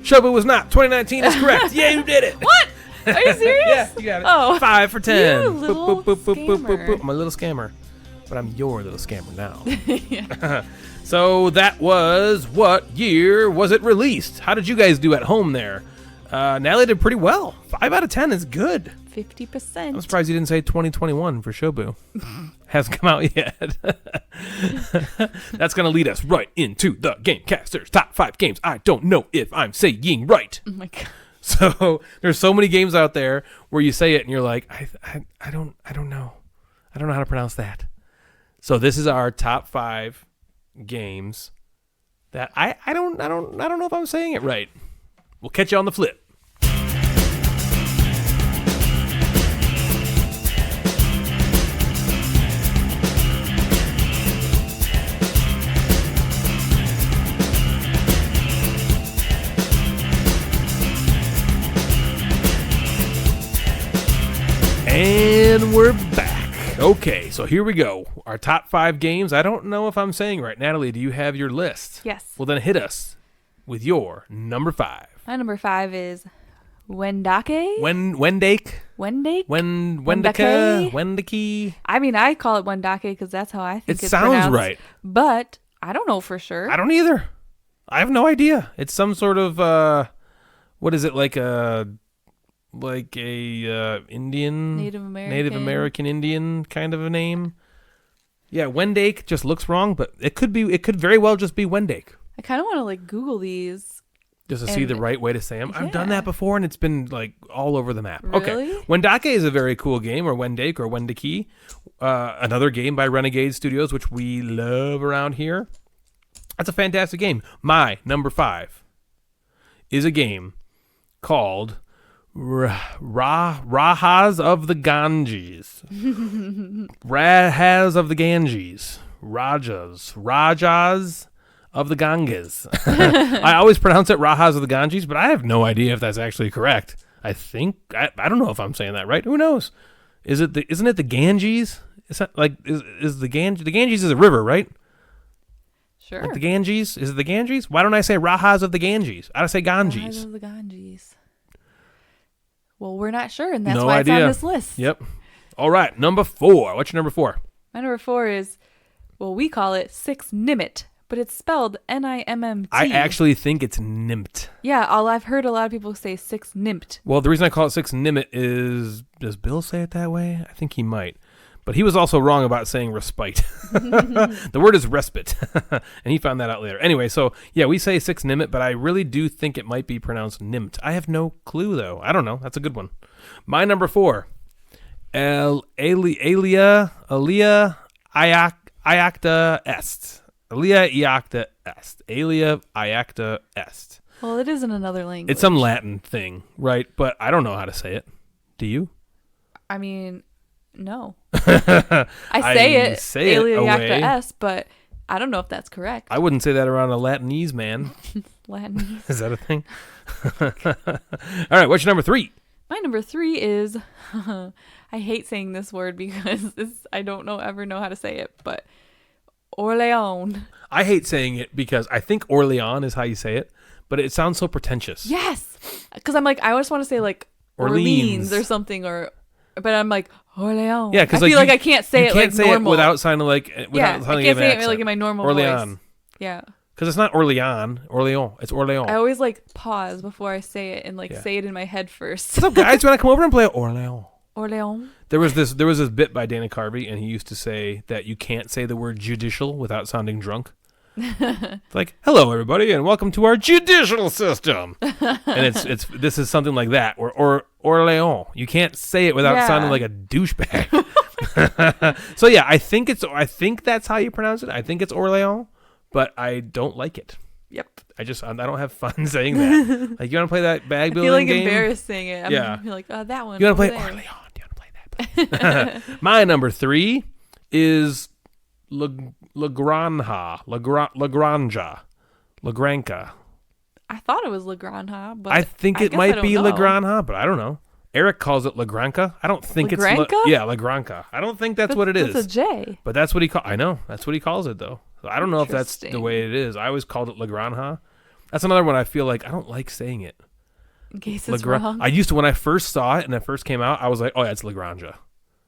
Shobu was not. 2019 is correct. Yeah, you did it. What? Are you serious? Yeah, you got it. Oh. 5 for 10. You little scammer. I'm a little scammer. But I'm your little scammer now. Yeah. So that was, what year was it released? How did you guys do at home there? Natalie did pretty well. 5 out of 10 is good. 50%. I'm surprised you didn't say 2021 for Shobu. Hasn't come out yet. That's going to lead us right into the Gamecasters Top 5 Games I don't know if I'm saying right. Oh my god. So there's so many games out there where you say it and you're like, I don't know. I don't know how to pronounce that. So this is our top 5 games that I don't know if I'm saying it right. We'll catch you on the flip. And we're back. Okay, so here we go. Our top 5 games. I don't know if I'm saying right. Natalie, do you have your list? Yes. Well, then hit us with your number 5. My number 5 is Wendake? Wendake? Wendake? Wendake? Wendake? I mean, I call it Wendake because that's how I think It it's sounds pronounced, right. But I don't know for sure. I don't either. I have no idea. It's some sort of what is it, like a Indian, Native American Indian kind of a name. Yeah, Wendake just looks wrong, but it could very well just be Wendake. I kind of want to like Google these. Just to see the right way to say them. Yeah. I've done that before, and it's been like all over the map. Really? Okay. Wendake is a very cool game, or Wendake, or Wendake. Another game by Renegade Studios, which we love around here. That's a fantastic game. My number 5 is a game called Rajas of the Ganges. Rajas of the Ganges. Rajas of the Ganges. I always pronounce it Rajas of the Ganges, but I have no idea if that's actually correct. I think I don't know if I'm saying that right. Who knows? Isn't it the Ganges? Is that like is the Ganges? The Ganges is a river, right? Sure. Like the Ganges? Is it the Ganges? Why don't I say Rajas of the Ganges? I say Ganges. Rajas of the Ganges. Well, we're not sure, and that's No why idea. it's on this list. Yep. All right, number 4. What's your number 4? My number 4 is, well, we call it Six Nimmt, but it's spelled Nimmt. I actually think it's Nimmt. Yeah, I've heard a lot of people say Six Nimmt. Well, the reason I call it 6 Nimmt is, does Bill say it that way? I think he might. But he was also wrong about saying respite. The word is respite. And he found that out later. Anyway, so yeah, we say 6 Nimmt, but I really do think it might be pronounced Nimmt. I have no clue, though. I don't know. That's a good one. My number 4. Alia iacta est. Alia iacta est. Alia iacta est. Well, it isn't another language. It's some Latin thing, right? But I don't know how to say it. Do you? I mean, no. I say it Alia iacta est, but I don't know if that's correct. I wouldn't say that around a Latinese man. Latinese. Is that a thing? All right, what's your number 3? My number 3 is, I hate saying this word because I don't ever know how to say it, but Orleans. I hate saying it because I think Orleans is how you say it, but it sounds so pretentious. Yes, because I'm like, I always want to say like Orleans or something, but I'm like Orleans. Yeah, because I feel like I can't say it like normal. It without sounding like I can't say it like in my normal Orleans. voice. Yeah. Because it's not Orleans. It's Orleans. I always like pause before I say it and say it in my head first. What's up, guys? You want to come over and play Orleans? Orleans. There was this bit by Dana Carvey, and he used to say that you can't say the word judicial without sounding drunk. It's like, hello everybody, and welcome to our judicial system. And this is something like that, or Orleans. You can't say it without sounding like a douchebag. So yeah, I think that's how you pronounce it. I think it's Orleans, but I don't like it. Yep. I don't have fun saying that. Like, you want to play that bag building game? I feel like embarrassed saying it. I'm like, oh, that one. You want to play Orleans? Do you want to play that? My number 3 is Lagranca. I thought it was Lagranca, but I think it might be Lagranca, but I don't know. Eric calls it Lagranca. I don't think it's Lagranca. I don't think that's what it is. It's a J. But that's what he I know. That's what he calls it, though. So I don't know if that's the way it is. I always called it Lagranca. That's another one I feel like I don't like saying it. In case it's wrong. I used to, when I first saw it and it first came out, I was like, oh, yeah, it's Lagrange.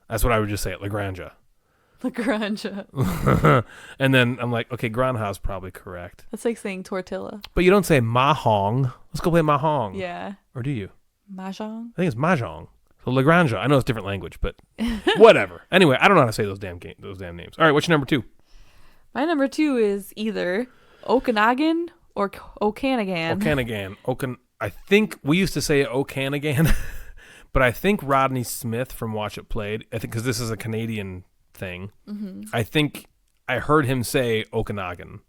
That's what I would just say it, Lagrange. Lagrange. And then I'm like, okay, Granja is probably correct. That's like saying tortilla. But you don't say mahong. Let's go play mahong. Yeah. Or do you? Mahjong? I think it's mahjong. So Lagrange. I know it's different language, but whatever. Anyway, I don't know how to say those damn names. All right, what's your number 2? My number 2 is either Okanagan or Okanagan. I think we used to say Okanagan, but I think Rodney Smith from Watch It Played, I think because this is a Canadian thing, I think I heard him say Okanagan.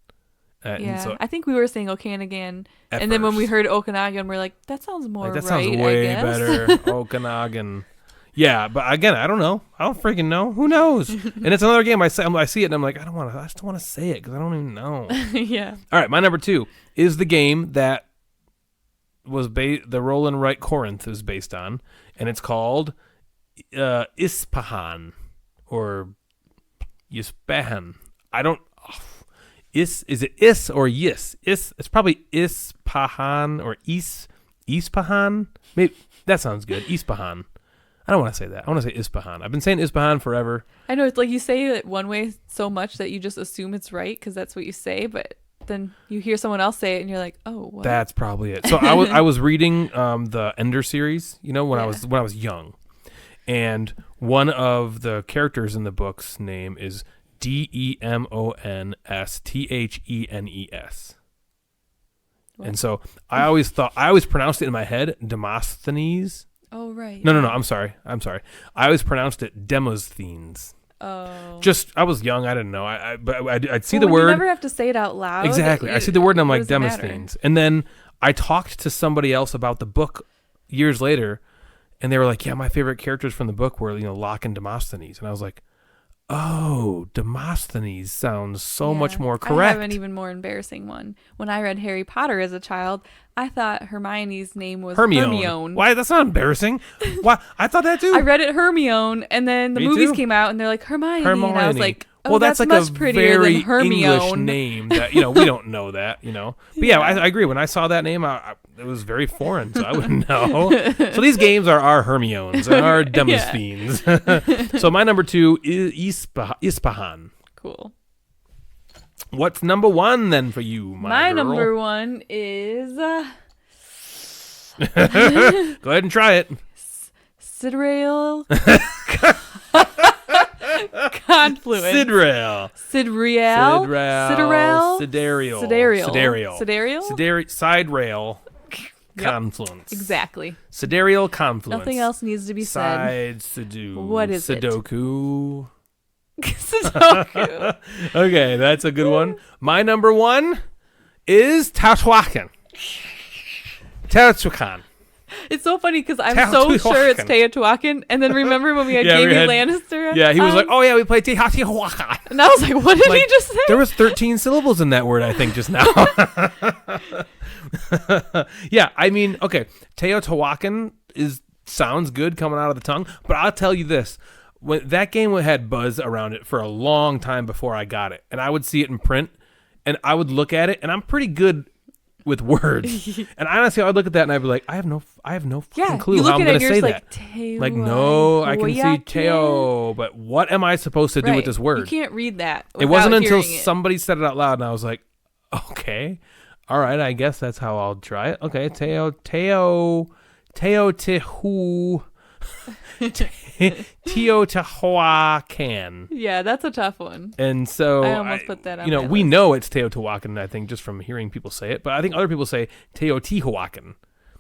I think we were saying Okanagan, and then when we heard Okanagan, we're like, that sounds more that right, sounds way I guess. better. Okanagan. Yeah, but again, I don't know. I don't freaking know. Who knows? And it's another game. I see it, and I'm like, I just don't want to say it because I don't even know. Yeah. All right, my number 2 is the game that was the Roland Wright Corinth is based on, and it's called Ispahan or Ispahan. I don't. Is it is or yes? It's probably Ispahan or Ispahan. Maybe that sounds good. Ispahan. I don't want to say that. I want to say Ispahan. I've been saying Ispahan forever. I know, it's like you say it one way so much that you just assume it's right because that's what you say, but then you hear someone else say it and you're like, oh, what? That's probably it. So I was reading the Ender series, when I was young, and one of the characters in the book's name is Demonsthenes. And so I always pronounced it in my head Demosthenes. Oh, right. No. I'm sorry. I always pronounced it Demosthenes. Oh. Just, I was young. I didn't know. I'd see the word. You never have to say it out loud. Exactly. I see the word and I'm like, Demosthenes. And then I talked to somebody else about the book years later, and they were like, yeah, my favorite characters from the book were, Locke and Demosthenes. And I was like, oh, Demosthenes sounds so much more correct. I have an even more embarrassing one. When I read Harry Potter as a child, I thought Hermione's name was Hermione. Why? That's not embarrassing. Why? I thought that too. I read it Hermione, and then the movies came out, and they're like Hermione. And I was like, oh, well, that's like much a prettier very than Hermione. English name that we don't know that. But yeah, I agree. When I saw that name, it was very foreign, so I wouldn't know. So these games are our Hermiones and our Demosthenes. So my number 2 is Ispahan. Cool. What's number 1 then for you, my girl? number 1 is Go ahead and try it. Sidereal Confluence. Sidereal. Side rail. Confluence. Exactly. Sidereal confluence. Nothing else needs to be said. What is Sudoku. Sudoku. Okay, that's a good one. My number 1 is Teotihuacan. It's so funny because I'm so sure it's Teotihuacan, and then remember when we had Jamie Lannister? Yeah, he was like, "Oh yeah, we played Teotihuacan," and I was like, "What did he just say?" There was 13 syllables in that word, I think, just now. Yeah, I mean, okay, Teotihuacan sounds good coming out of the tongue, but I'll tell you this: when that game had buzz around it for a long time before I got it, and I would see it in print, and I would look at it, and I'm pretty good with words, and honestly, I'd look at that and I'd be like, I have no fucking clue how I'm going to say that. Like, no, I can see Teo, but what am I supposed to do with this word? You can't read that. It wasn't until somebody said it out loud, and I was like, okay, all right, I guess that's how I'll try it. Okay, Teotihuacan. Yeah, that's a tough one. And so I almost put that on my we list. know it's Teotihuacan, I think, just from hearing people say it. But I think other people say Teotihuacan.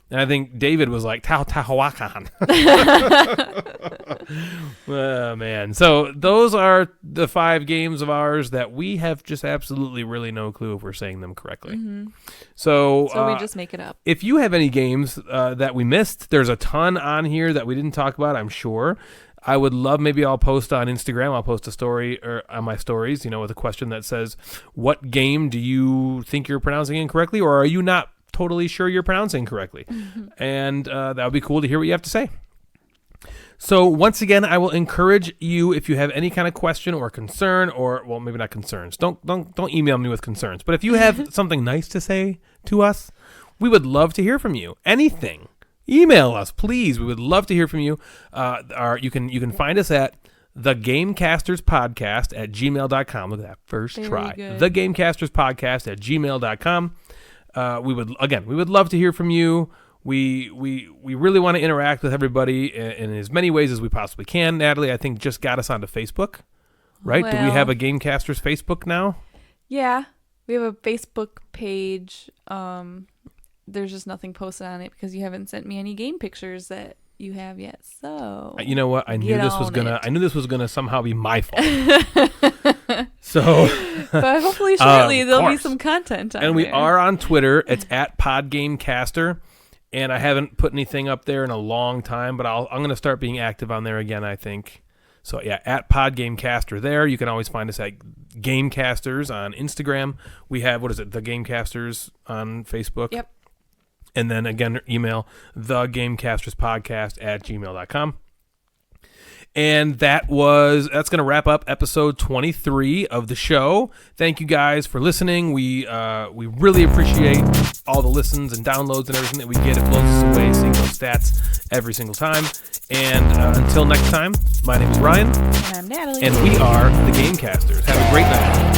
And I think David was like, Teotihuacan. Oh, man. So those are the 5 games of ours that we have just absolutely really no clue if we're saying them correctly. Mm-hmm. So we just make it up. If you have any games that we missed, there's a ton on here that we didn't talk about, I'm sure. I would love, maybe I'll post on Instagram. I'll post a story or on my stories, with a question that says, what game do you think you're pronouncing incorrectly, or are you not totally sure you're pronouncing correctly? Mm-hmm. And that would be cool to hear what you have to say. So once again, I will encourage you, if you have any kind of question or concern, or, well, maybe not concerns. Don't email me with concerns. But if you have something nice to say to us, we would love to hear from you. Anything. Email us, please. We would love to hear from you. You can find us at thegamecasterspodcast@gmail.com. Look at that first try. Thegamecasterspodcast@gmail.com. We would love to hear from you. We really want to interact with everybody in as many ways as we possibly can. Natalie, I think, just got us onto Facebook, right? Well, do we have a Gamecasters Facebook now? Yeah, we have a Facebook page. There's just nothing posted on it because you haven't sent me any game pictures that you have yet. So you know what? I knew this was gonna somehow be my fault. So, but hopefully shortly there'll be some content on and we there. are on Twitter. It's @PodGamecaster. And I haven't put anything up there in a long time, but I'm going to start being active on there again, I think. So, yeah, @PodGamecaster there. You can always find us at Gamecasters on Instagram. We have, The Gamecasters on Facebook. Yep. And then, again, email thegamecasterspodcast@gmail.com. And that's going to wrap up episode 23 of the show. Thank you guys for listening. We really appreciate all the listens and downloads and everything that we get. It blows us away seeing those stats every single time. And until next time, my name is Ryan. And I'm Natalie. And we are the Gamecasters. Have a great night.